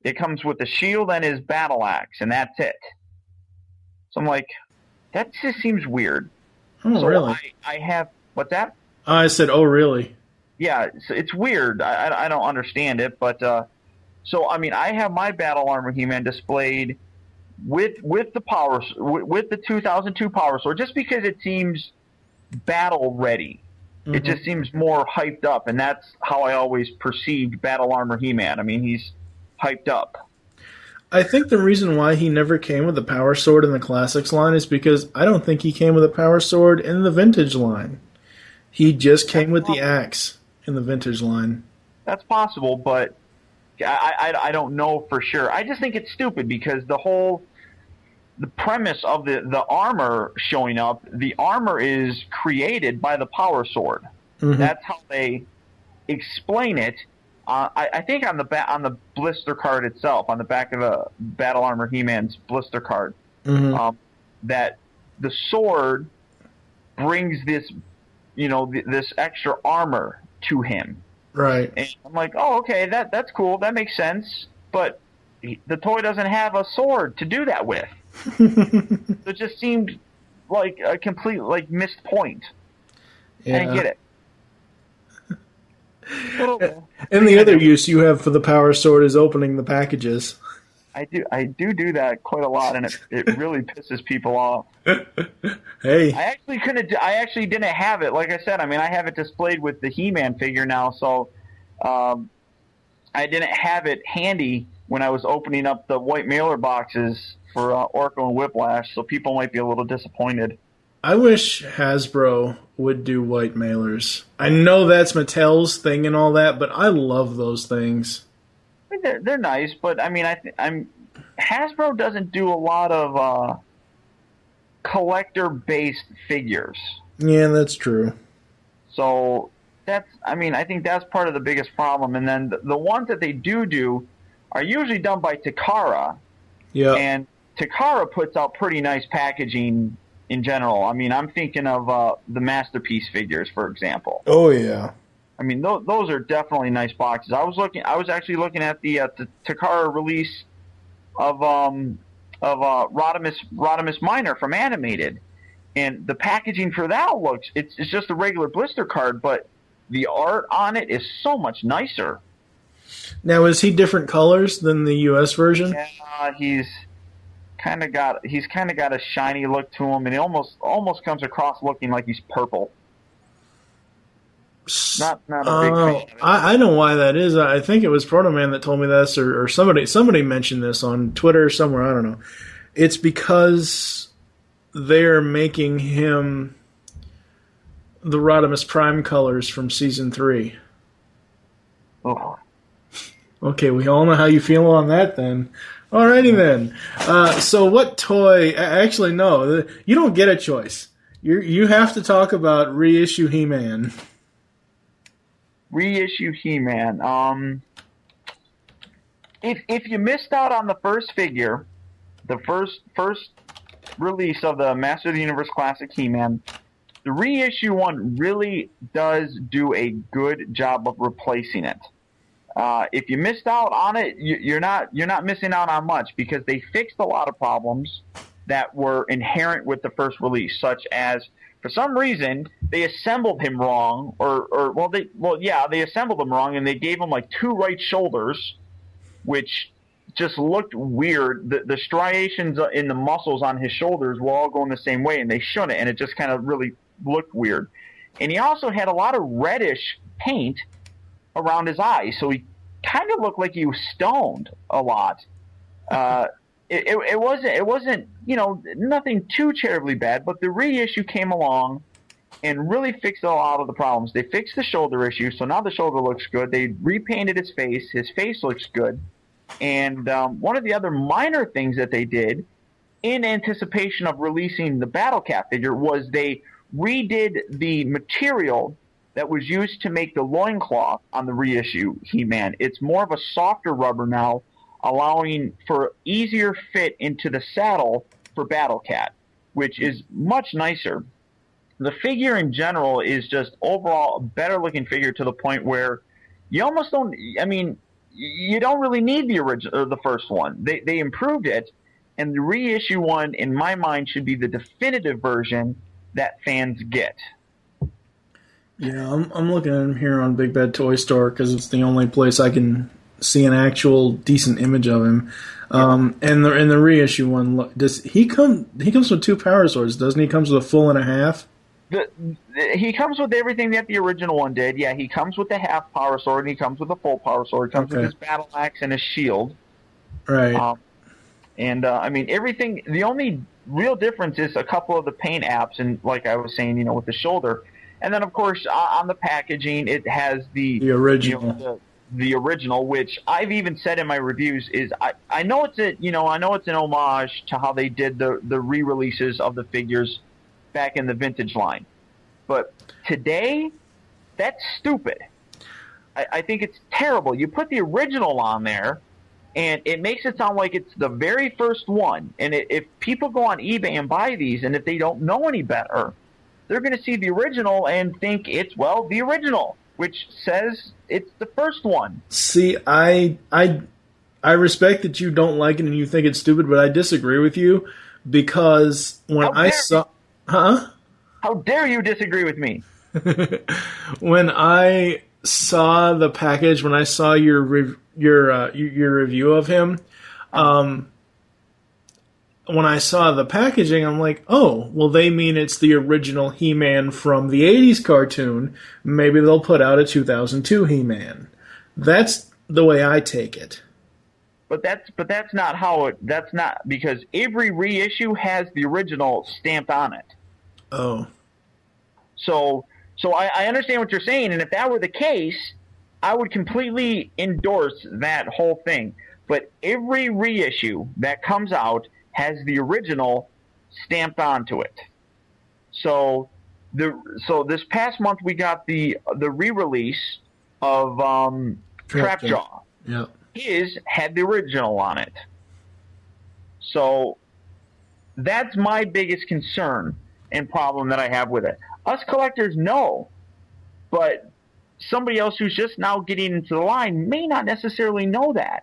It comes with a shield and his battle axe, and that's it. So I'm like, that just seems weird. Oh, so really? I have... What's that? I said, oh, really? Yeah, it's weird. I don't understand it, but... so, I mean, I have my Battle Armor He-Man displayed with the 2002 Power Sword, just because it seems battle-ready. Mm-hmm. It just seems more hyped up, and that's how I always perceived Battle Armor He-Man. I mean, he's hyped up. I think the reason why he never came with a power sword in the Classics line is because I don't think he came with a power sword in the Vintage line. He just came with the axe in the Vintage line. That's possible, but I don't know for sure. I just think it's stupid because the premise of the armor showing up, the armor is created by the power sword. Mm-hmm. That's how they explain it. I think on the blister card itself, on the back of a Battle Armor He-Man's blister card, mm-hmm. That the sword brings this, this extra armor to him. Right. And I'm like, oh, okay, that's cool, that makes sense. But the toy doesn't have a sword to do that with. It just seemed like a complete missed point. Yeah. I didn't get it. And the other use you have for the power sword is opening the packages. I do that quite a lot, and it really pisses people off. Hey, I actually didn't have it. Like I said, I mean, I have it displayed with the He-Man figure now, so I didn't have it handy when I was opening up the white mailer boxes for Orko and Whiplash, so people might be a little disappointed. I wish Hasbro would do white mailers. I know that's Mattel's thing and all that, but I love those things. They're nice, but I mean, Hasbro doesn't do a lot of collector-based figures. Yeah, that's true. So I think that's part of the biggest problem. And then the ones that they do are usually done by Takara. Yeah. And Takara puts out pretty nice packaging in general. I mean, I'm thinking of the Masterpiece figures, for example. Oh yeah. I mean, those are definitely nice boxes. I was actually looking at the Takara release of Rodimus Minor from Animated, and the packaging for that it's just a regular blister card, but the art on it is so much nicer. Now, is he different colors than the U.S. version? Yeah, he's kind of got a shiny look to him, and it almost comes across looking like he's purple. Not a big fan of it. I know why that is. I think it was Protoman that told me this, or somebody mentioned this on Twitter somewhere. I don't know. It's because they're making him the Rodimus Prime colors from Season 3. Oh. Okay, we all know how you feel on that then. Alrighty then. So what toy... Actually, no. You don't get a choice. You have to talk about Reissue He-Man. Reissue He-Man. If you missed out on the first figure, the first release of the Master of the Universe Classic He-Man, the reissue one really does do a good job of replacing it. If you missed out on it, you're not missing out on much, because they fixed a lot of problems that were inherent with the first release, such as, for some reason, they assembled him wrong, they assembled him wrong, and they gave him like two right shoulders, which just looked weird. The striations in the muscles on his shoulders were all going the same way, and they shouldn't, and it just kind of really looked weird. And he also had a lot of reddish paint around his eyes, so he kind of looked like he was stoned a lot. It wasn't nothing too terribly bad, but the reissue came along and really fixed a lot of the problems. They fixed the shoulder issue, so now the shoulder looks good. They repainted his face. His face looks good. And one of the other minor things that they did in anticipation of releasing the Battle Cat figure was they redid the material that was used to make the loincloth on the reissue He-Man. It's more of a softer rubber now, allowing for easier fit into the saddle for Battle Cat, which is much nicer. The figure in general is just overall a better looking figure, to the point where you almost don't, you don't really need the original or the first one. They improved it, and the reissue one, in my mind, should be the definitive version that fans get. Yeah, I'm looking at him here on Big Bad Toy Store because it's the only place I can see an actual decent image of him. And the reissue one, does he come? He comes with two power swords, doesn't he? He comes with a full and a half. He comes with everything that the original one did. Yeah, he comes with the half power sword, and he comes with a full power sword. He comes with his battle axe and his shield. Right. Everything. The only real difference is a couple of the paint apps, and like I was saying, with the shoulder. And then, of course, on the packaging, it has the original. The original, which I've even said in my reviews, is I know it's an homage to how they did the re-releases of the figures back in the vintage line. But today, that's stupid. I think it's terrible. You put the original on there, and it makes it sound like it's the very first one. And if people go on eBay and buy these, and if they don't know any better, they're going to see the original and think it's, the original, which says it's the first one. See, I respect that you don't like it and you think it's stupid, but I disagree with you, because when I saw... Huh? How dare you disagree with me? When I saw the package, when I saw your review of him, when I saw the packaging, I'm like, oh, well, they mean it's the original He-Man from the 80s cartoon. Maybe they'll put out a 2002 He-Man. That's the way I take it. But that's not how it. That's not because every reissue has the original stamped on it. Oh. So I understand what you're saying, and if that were the case, I would completely endorse that whole thing. But every reissue that comes out has the original stamped onto it. So this past month we got the re-release of Trapjaw. Yeah. His had the original on it. So that's my biggest concern and problem that I have with it. Us collectors know, but somebody else who's just now getting into the line may not necessarily know that.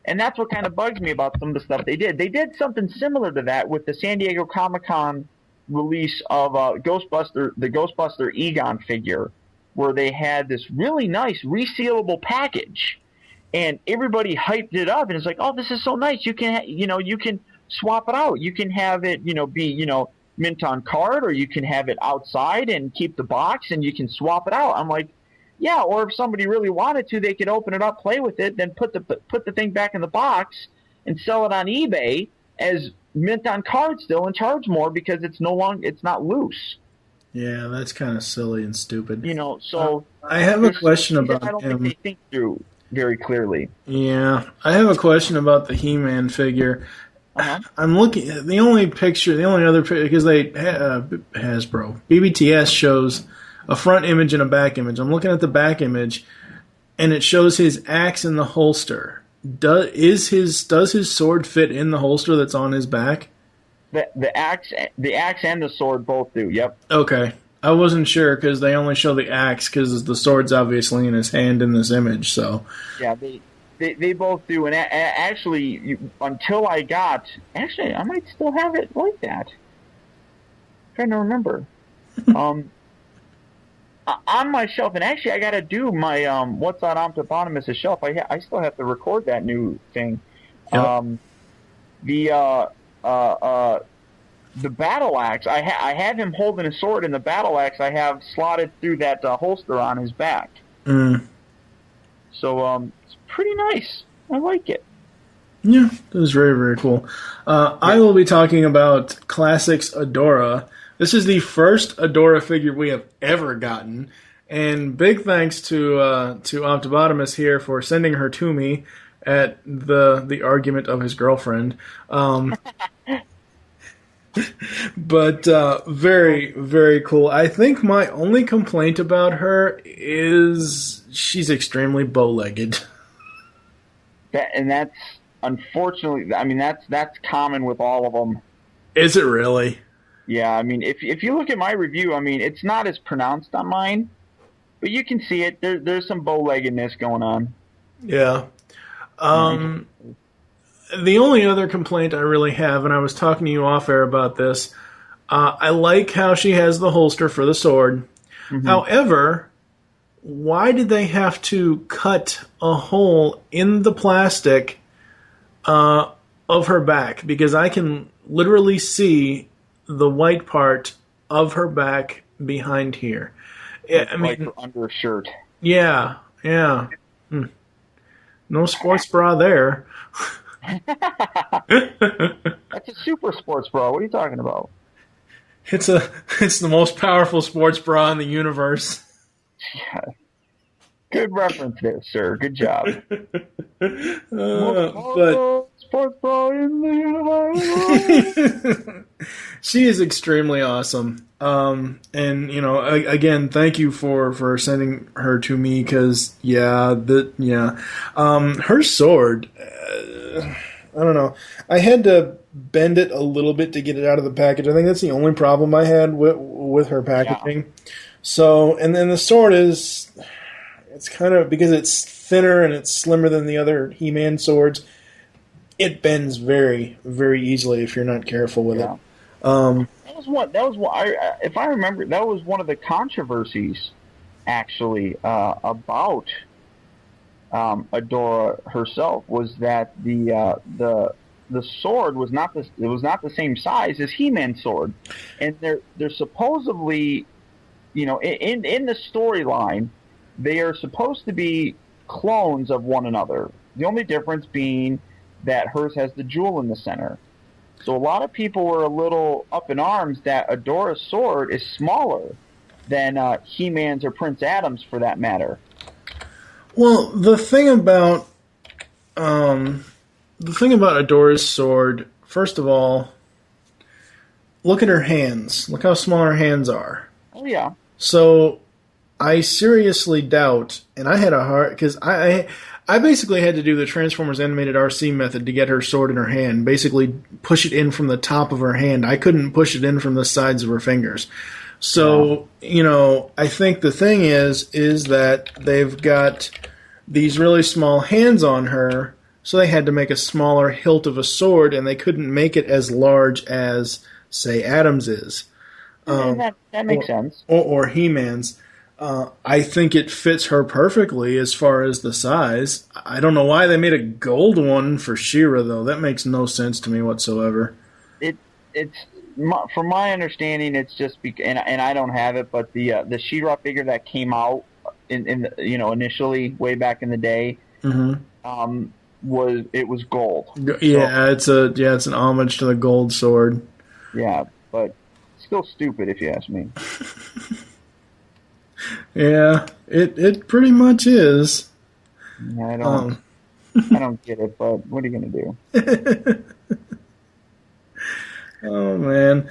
And that's what kind of bugs me about some of the stuff they did. They did something similar to that with the San Diego Comic-Con release of the Ghostbuster Egon figure, where they had this really nice resealable package, and everybody hyped it up, and it's like, oh, this is so nice. You can swap it out. You can have it, be mint on card, or you can have it outside and keep the box, and you can swap it out. I'm like, yeah. Or if somebody really wanted to, they could open it up, play with it, then put the thing back in the box and sell it on eBay as mint on card still, and charge more because it's not loose. Yeah, that's kind of silly and stupid. So I have a question about him. I don't think they think through very clearly. Yeah, I have a question about the He-Man figure. Uh-huh. I'm looking at the only other picture, because they Hasbro BBTS shows a front image and a back image. I'm looking at the back image, and it shows his axe in the holster. Does his sword fit in the holster that's on his back? The axe and the sword both do. Yep. Okay, I wasn't sure because they only show the axe because the sword's obviously in his hand in this image. So yeah, they both do. And actually, until I might still have it like that. I'm trying to remember. On my shelf, and actually I got to do my What's on Optibotimus' shelf. I still have to record that new thing. Yep. The battle axe, I have him holding a sword, and the battle axe I have slotted through that holster on his back. Mm. So it's pretty nice. I like it. Yeah, that was very, very cool. I will be talking about Classics Adora. This is the first Adora figure we have ever gotten, and big thanks to Optibotimus here for sending her to me at the argument of his girlfriend. But very, very cool. I think my only complaint about her is she's extremely bow-legged. That's unfortunately, that's common with all of them. Is it really? Yeah, if you look at my review, it's not as pronounced on mine, but you can see it. There's some bow-leggedness going on. Yeah. The only other complaint I really have, and I was talking to you off air about this, I like how she has the holster for the sword. Mm-hmm. However, why did they have to cut a hole in the plastic of her back? Because I can literally see the white part of her back behind here. Like her under a shirt. Yeah. No sports bra there. That's a super sports bra. What are you talking about? It's the most powerful sports bra in the universe. Yeah. Good reference there, sir. Good job. But sports bra in the universe. She is extremely awesome. And again, thank you for sending her to me because her sword. I don't know. I had to bend it a little bit to get it out of the package. I think that's the only problem I had with her packaging. Yeah. So, and then the sword it's kind of, because it's thinner and it's slimmer than the other He-Man swords, it bends very, very easily if you're not careful with it. If I remember, that was one of the controversies, actually, about Adora herself, was that the sword was not the same size as He-Man's sword, and they're supposedly, in the storyline, they are supposed to be clones of one another. The only difference being that hers has the jewel in the center. So a lot of people were a little up in arms that Adora's sword is smaller than He-Man's or Prince Adam's, for that matter. Well, the thing about Adora's sword, first of all, look at her hands. Look how small her hands are. Oh yeah. So I seriously doubt, and I had a hard, because I basically had to do the Transformers Animated RC method to get her sword in her hand. Basically, push it in from the top of her hand. I couldn't push it in from the sides of her fingers. So, I think the thing is that they've got these really small hands on her, so they had to make a smaller hilt of a sword, and they couldn't make it as large as, say, Adam's is. That makes sense. Or He-Man's. I think it fits her perfectly as far as the size. I don't know why they made a gold one for She-Ra, though. That makes no sense to me whatsoever. It's from my understanding, it's just and I don't have it, but the She-Ra figure that came out in initially way back in the day, was gold. Yeah, so, it's an homage to the gold sword. Yeah, but still stupid if you ask me. Yeah, it pretty much is. I don't get it, but what are you gonna do? Oh man,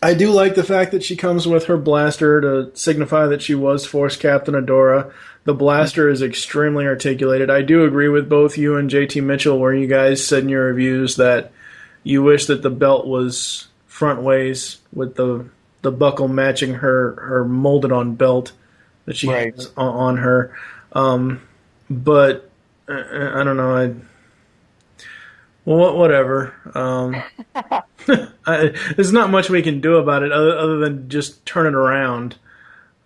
I do like the fact that she comes with her blaster to signify that she was Force Captain Adora. The blaster is extremely articulated. I do agree with both you and JT Mitchell, where you guys said in your reviews that you wish that the belt was front ways with the buckle matching her molded on belt that she has on her. But I don't know. Whatever. There's not much we can do about it other than just turn it around.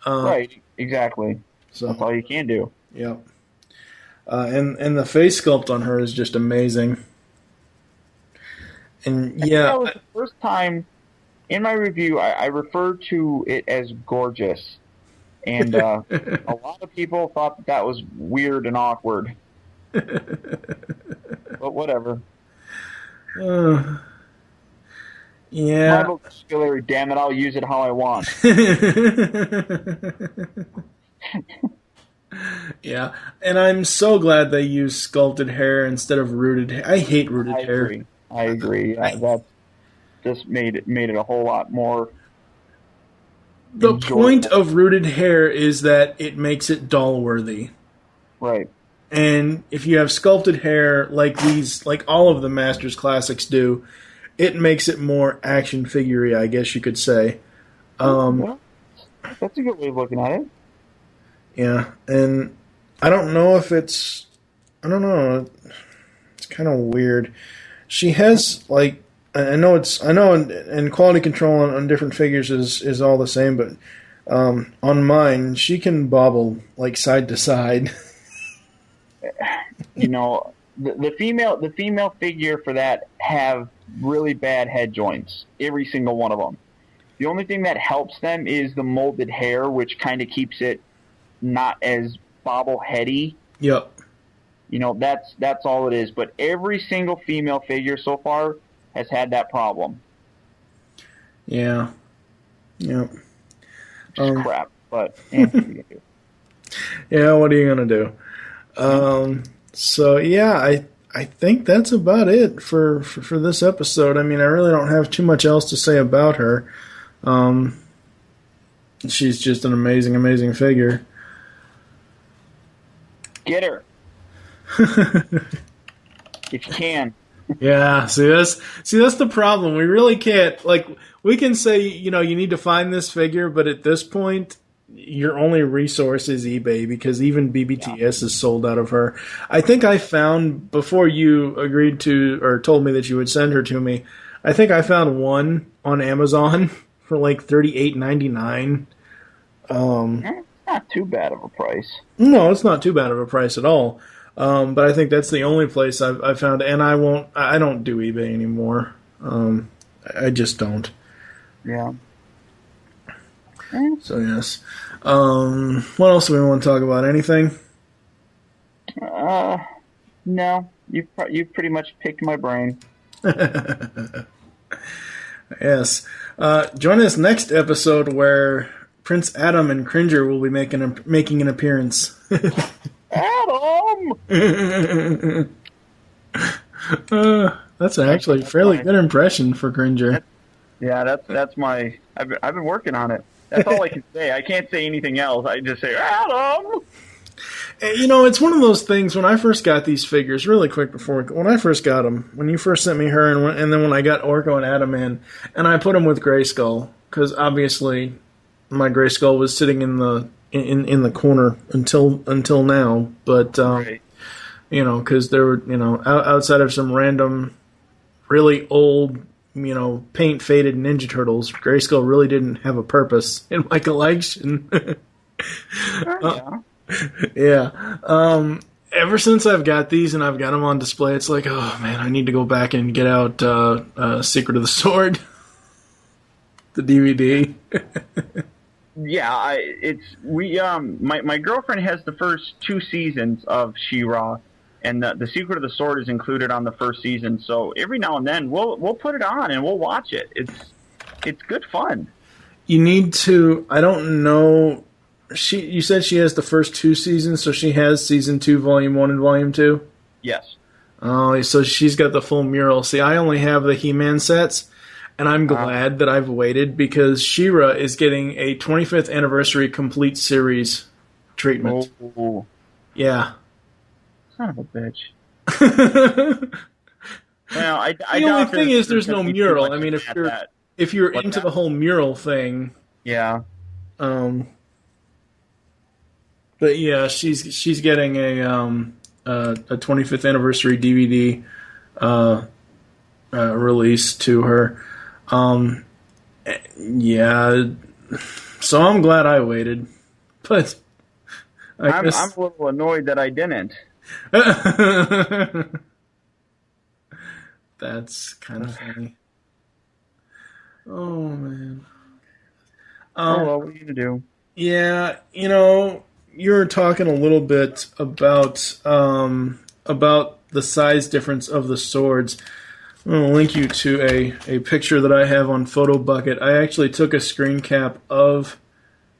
Right, exactly. So that's all you can do. Yeah. And the face sculpt on her is just amazing. And yeah, that was the first time in my review I referred to it as gorgeous, and a lot of people thought that was weird and awkward. But whatever. Yeah. My vocabulary, damn it, I'll use it how I want. Yeah, and I'm so glad they use sculpted hair instead of rooted hair. I hate rooted hair. I agree. That just made it a whole lot more. The point of rooted hair is that it makes it doll worthy. Right. And if you have sculpted hair like all of the Masters Classics do, it makes it more action figure-y, I guess you could say. Well, that's a good way of looking at it. Yeah, and I don't know if it's kind of weird. She has, I know and quality control on different figures is all the same, but on mine, she can bobble, side to side. The female figure for that have really bad head joints, every single one of them. The only thing that helps them is the molded hair, which kind of keeps it not as bobbleheady. Yep. That's all it is. But every single female figure so far has had that problem. Yeah. Yep. Just crap, but yeah, what are you gonna do? So yeah, I think that's about it for this episode. I mean, I really don't have too much else to say about her. She's just an amazing, amazing figure. Get her. If you can. Yeah, see that's the problem. We really can't, we can say, you need to find this figure, but at this point, your only resource is eBay, because even BBTS is sold out of her. I think I found, before you agreed to, or told me that you would send her to me, I think I found one on Amazon for $38.99. Not too bad of a price. No, it's not too bad of a price at all. But I think that's the only place I've found, and I don't do eBay anymore. I just don't. Yeah. So yes. What else do we want to talk about? Anything? No, you pretty much picked my brain. Yes. Join us next episode where Prince Adam and Cringer will be making an appearance. Adam! That's actually a fairly good impression for Cringer. Yeah, that's my. I've been working on it. That's all I can say. I can't say anything else. I just say Adam. You know, it's one of those things. When I first got these figures, really quick when I first got them, when you first sent me her, and then when I got Orko and Adam in, and I put them with Grayskull, because obviously my Grayskull was sitting in the corner until now, but Right. you know, because there were, you know, outside of some random, really old, you know, paint faded Ninja Turtles, Grayskull really didn't have a purpose in my collection. Yeah. Yeah. Ever since I've got these and I've got them on display, it's like, oh man, I need to go back and get out Secret of the Sword, the DVD. Yeah, my girlfriend has the first 2 seasons of She-Ra, and the Secret of the Sword is included on the first season. So every now and then we'll put it on and we'll watch it. It's good fun. You need to. I don't know. You said she has the first 2 seasons, so she has season 2, volume 1, and volume 2. Yes. Oh, so she's got the full mural. See, I only have the He-Man sets. And I'm glad that I've waited because She-Ra is getting a 25th anniversary complete series treatment. Oh, Yeah. son of a bitch. Well, The only thing is there's no mural. I mean, if you're into the whole mural thing, yeah. But yeah, she's getting a 25th anniversary DVD release to her. Yeah, so I'm glad I waited, but I'm a little annoyed that I didn't. That's kind of funny. Oh man. Well, what are you gonna do? Yeah, you know, you were talking a little bit about the size difference of the swords. I'm going to link you to a picture that I have on PhotoBucket. I actually took a screen cap of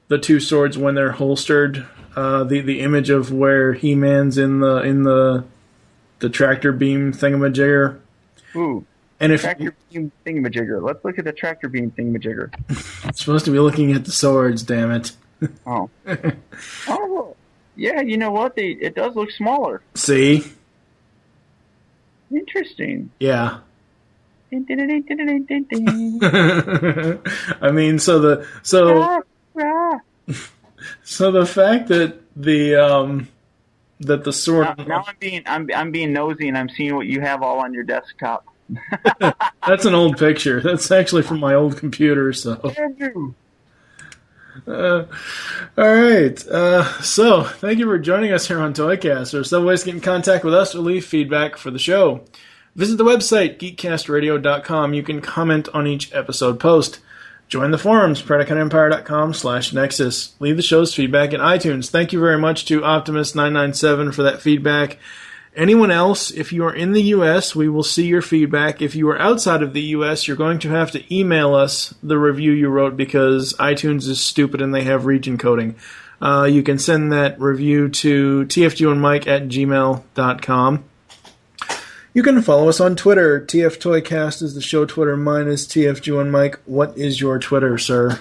the 2 swords when they're holstered. The image of where He-Man's in the tractor beam thingamajigger. Ooh. And if Tractor beam thingamajigger. Let's look at the tractor beam thingamajigger. I'm supposed to be looking at the swords, damn it. Oh. Oh, yeah, you know what? It does look smaller. See? Interesting. Yeah. I mean, so the fact that the sword. Now I'm being nosy and I'm seeing what you have all on your desktop. That's an old picture. That's actually from my old computer. So. All right. So thank you for joining us here on ToyCast. There are several ways to get in contact with us or leave feedback for the show. Visit the website, geekcastradio.com. You can comment on each episode post. Join the forums, PredicateEmpire.com/Nexus. Leave the show's feedback in iTunes. Thank you very much to Optimus997 for that feedback. Anyone else, if you are in the U.S., we will see your feedback. If you are outside of the U.S., you're going to have to email us the review you wrote because iTunes is stupid and they have region coding. You can send that review to tfg1mike@gmail.com. You can follow us on Twitter. TFToycast is the show Twitter. Mine is TFG1Mike. What is your Twitter, sir?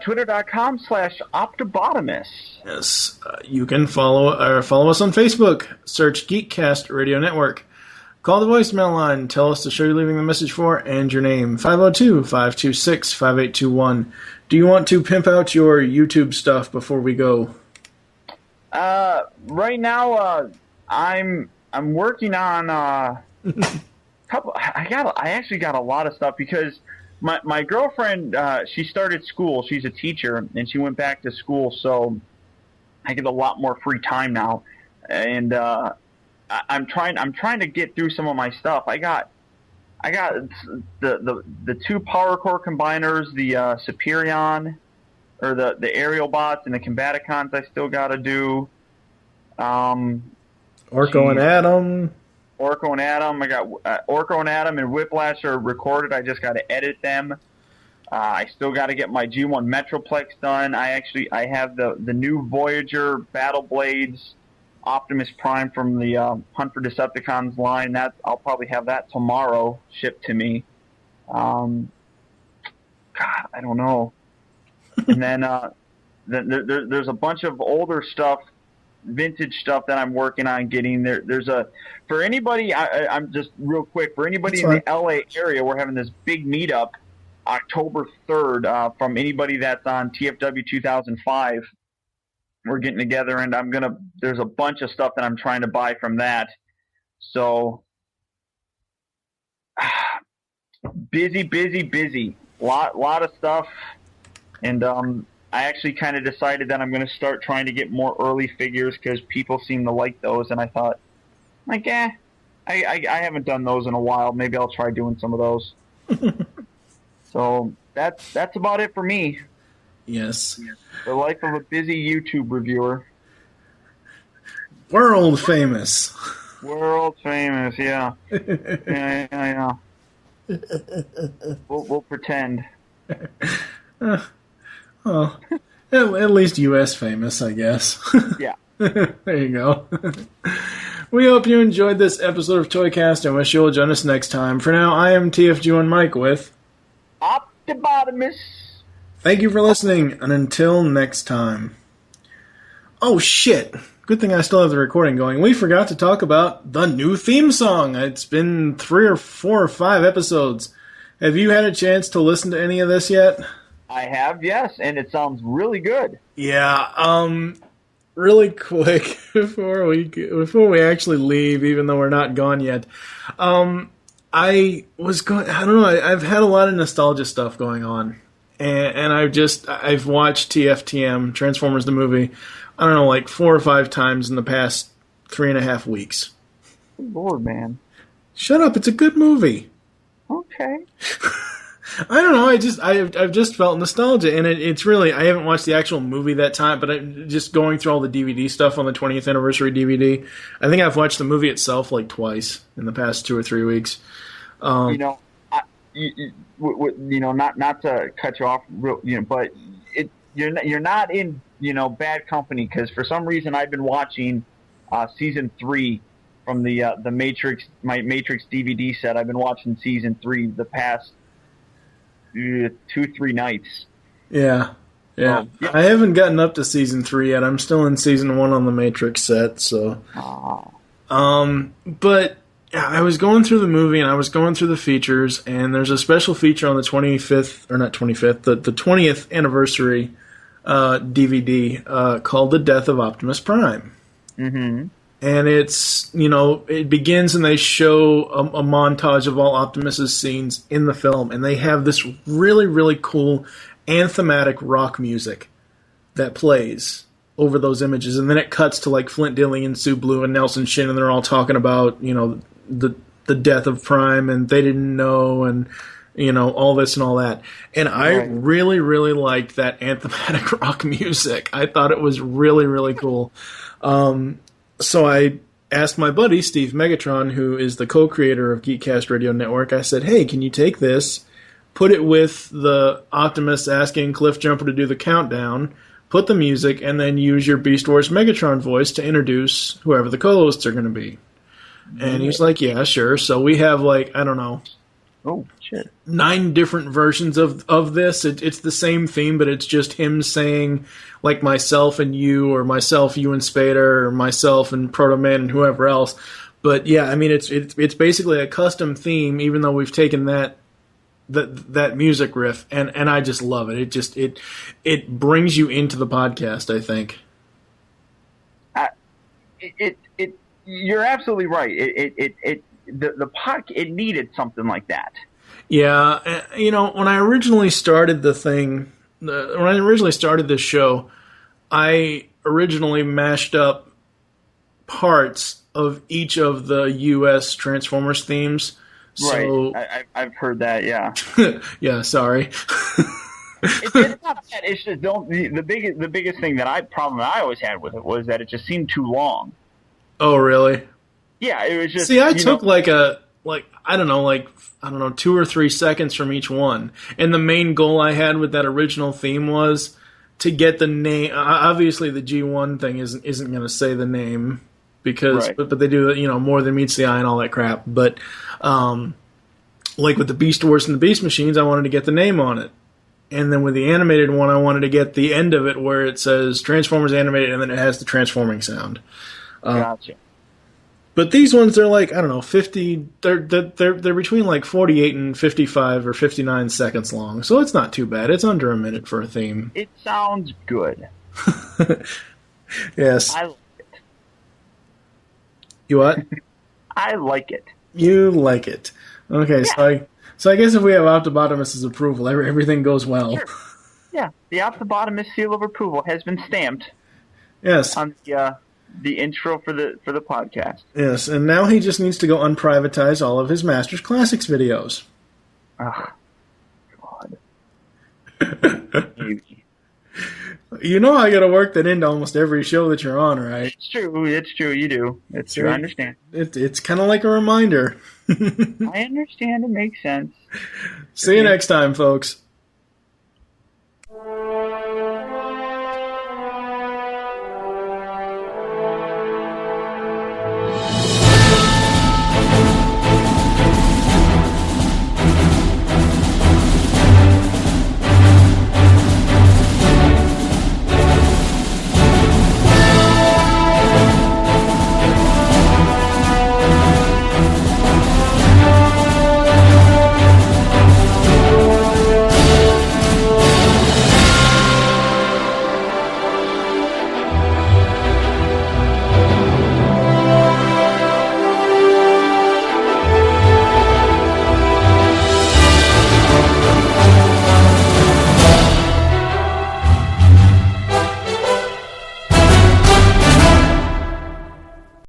Twitter.com/Optibotimus. Yes. You can follow us on Facebook. Search Geekcast Radio Network. Call the voicemail line. Tell us the show you're leaving the message for and your name. 502-526-5821. Do you want to pimp out your YouTube stuff before we go? Right now, I'm working on couple. I actually got a lot of stuff because my girlfriend she started school. She's a teacher and she went back to school, so I get a lot more free time now. And I'm trying to get through some of my stuff. I got the 2 Power Core combiners, the Superion, or the aerial bots, and the Combaticons I still got to do. Orko and Adam. Orko and Adam. I got Orko and Adam and Whiplash are recorded. I just got to edit them. I still got to get my G1 Metroplex done. I have the new Voyager Battle Blades Optimus Prime from the Hunt for Decepticons line. I'll probably have that tomorrow shipped to me. God, I don't know. And then there's a bunch of older stuff, vintage stuff that I'm working on getting. There's for anybody. I'm just real quick for anybody in the LA area. We're having this big meetup October 3rd from anybody that's on TFW 2005. We're getting together, and there's a bunch of stuff that I'm trying to buy from that. So busy. Lot of stuff. And I actually kind of decided that I'm going to start trying to get more early figures because people seem to like those. And I thought, I haven't done those in a while. Maybe I'll try doing some of those. So that's about it for me. Yes. The life of a busy YouTube reviewer. World famous. World famous, yeah. Yeah. We'll pretend. Well, at least U.S. famous, I guess. Yeah. There you go. We hope you enjoyed this episode of ToyCast and wish you'll join us next time. For now, I am TFG1Mike with Optibotimus. Thank you for listening, and until next time. Oh, shit. Good thing I still have the recording going. We forgot to talk about the new theme song. It's been 3 or 4 or 5 episodes. Have you had a chance to listen to any of this yet? I have, yes, and it sounds really good. Yeah, really quick before we actually leave, even though we're not gone yet. I don't know, I've had a lot of nostalgia stuff going on. And I've watched TFTM, Transformers the movie, I don't know, like 4 or 5 times in the past 3.5 weeks. Good Lord, man. Shut up, it's a good movie. Okay. I don't know, I've just felt nostalgia, and it's really, I haven't watched the actual movie that time, but just going through all the DVD stuff on the 20th anniversary DVD, I think I've watched the movie itself like twice in the past 2 or 3 weeks. Not to cut you off, but you're not in bad company because for some reason I've been watching season 3 from the Matrix, my Matrix DVD set. I've been watching season 3 the past 2-3 nights. Yeah. I haven't gotten up to season 3 yet. I'm still in season 1 on the Matrix set. So, but. Yeah, I was going through the movie and I was going through the features, and there's a special feature on the 25th, or not 25th, the 20th anniversary DVD called The Death of Optimus Prime. Mm-hmm. And it's, it begins and they show a montage of all Optimus's scenes in the film, and they have this really, really cool anthematic rock music that plays over those images, and then it cuts to like Flint Dille and Sue Blue and Nelson Shin, and they're all talking about, the death of Prime, and they didn't know, and all this and all that. And I really, really liked that anthematic rock music. I thought it was really, really cool. So I asked my buddy Steve Megatron, who is the co-creator of Geekcast Radio Network. I said, "Hey, can you take this, put it with the Optimus asking Cliff Jumper to do the countdown, put the music, and then use your Beast Wars Megatron voice to introduce whoever the co-hosts are going to be?" And he's like, "Yeah, sure." So we have I don't know, 9 different versions of this. It's the same theme, but it's just him saying like myself and you, or myself, you and Spader, or myself and Proto Man and whoever else. But yeah, I mean it's basically a custom theme, even though we've taken that music riff, and I just love it. It brings you into the podcast, I think. You're absolutely right. The podcast, it needed something like that. Yeah, when I originally started the thing, when I originally started this show, I originally mashed up parts of each of the U.S. Transformers themes. So, right, I've heard that. Yeah. Yeah. Sorry. It's not bad. It's just the biggest thing problem that I always had with it was that it just seemed too long. Oh, really? Yeah, it was just. See, I took I don't know, 2 or 3 seconds from each one, and the main goal I had with that original theme was to get the name. Obviously, the G1 thing isn't going to say the name because, right. but they do, more than meets the eye and all that crap. But like with the Beast Wars and the Beast Machines, I wanted to get the name on it. And then with the animated one, I wanted to get the end of it where it says Transformers Animated, and then it has the transforming sound. Gotcha. But these ones, they're like, I don't know, 50. They're between like 48 and 55 or 59 seconds long, so it's not too bad. It's under a minute for a theme. It sounds good. Yes. I like it. You what? I like it. You like it. Okay, Yeah. so I guess if we have Optibotimus' approval, everything goes well. Sure. Yeah, the Optibotimus seal of approval has been stamped. Yes. On the intro for the podcast. Yes, and now he just needs to go unprivatize all of his Masters Classics videos. Oh, God. You know I got to work that into almost every show that you're on, right? It's true. It's true. You do. It's true. I understand. It's kind of like a reminder. I understand. It makes sense. See you next time, folks.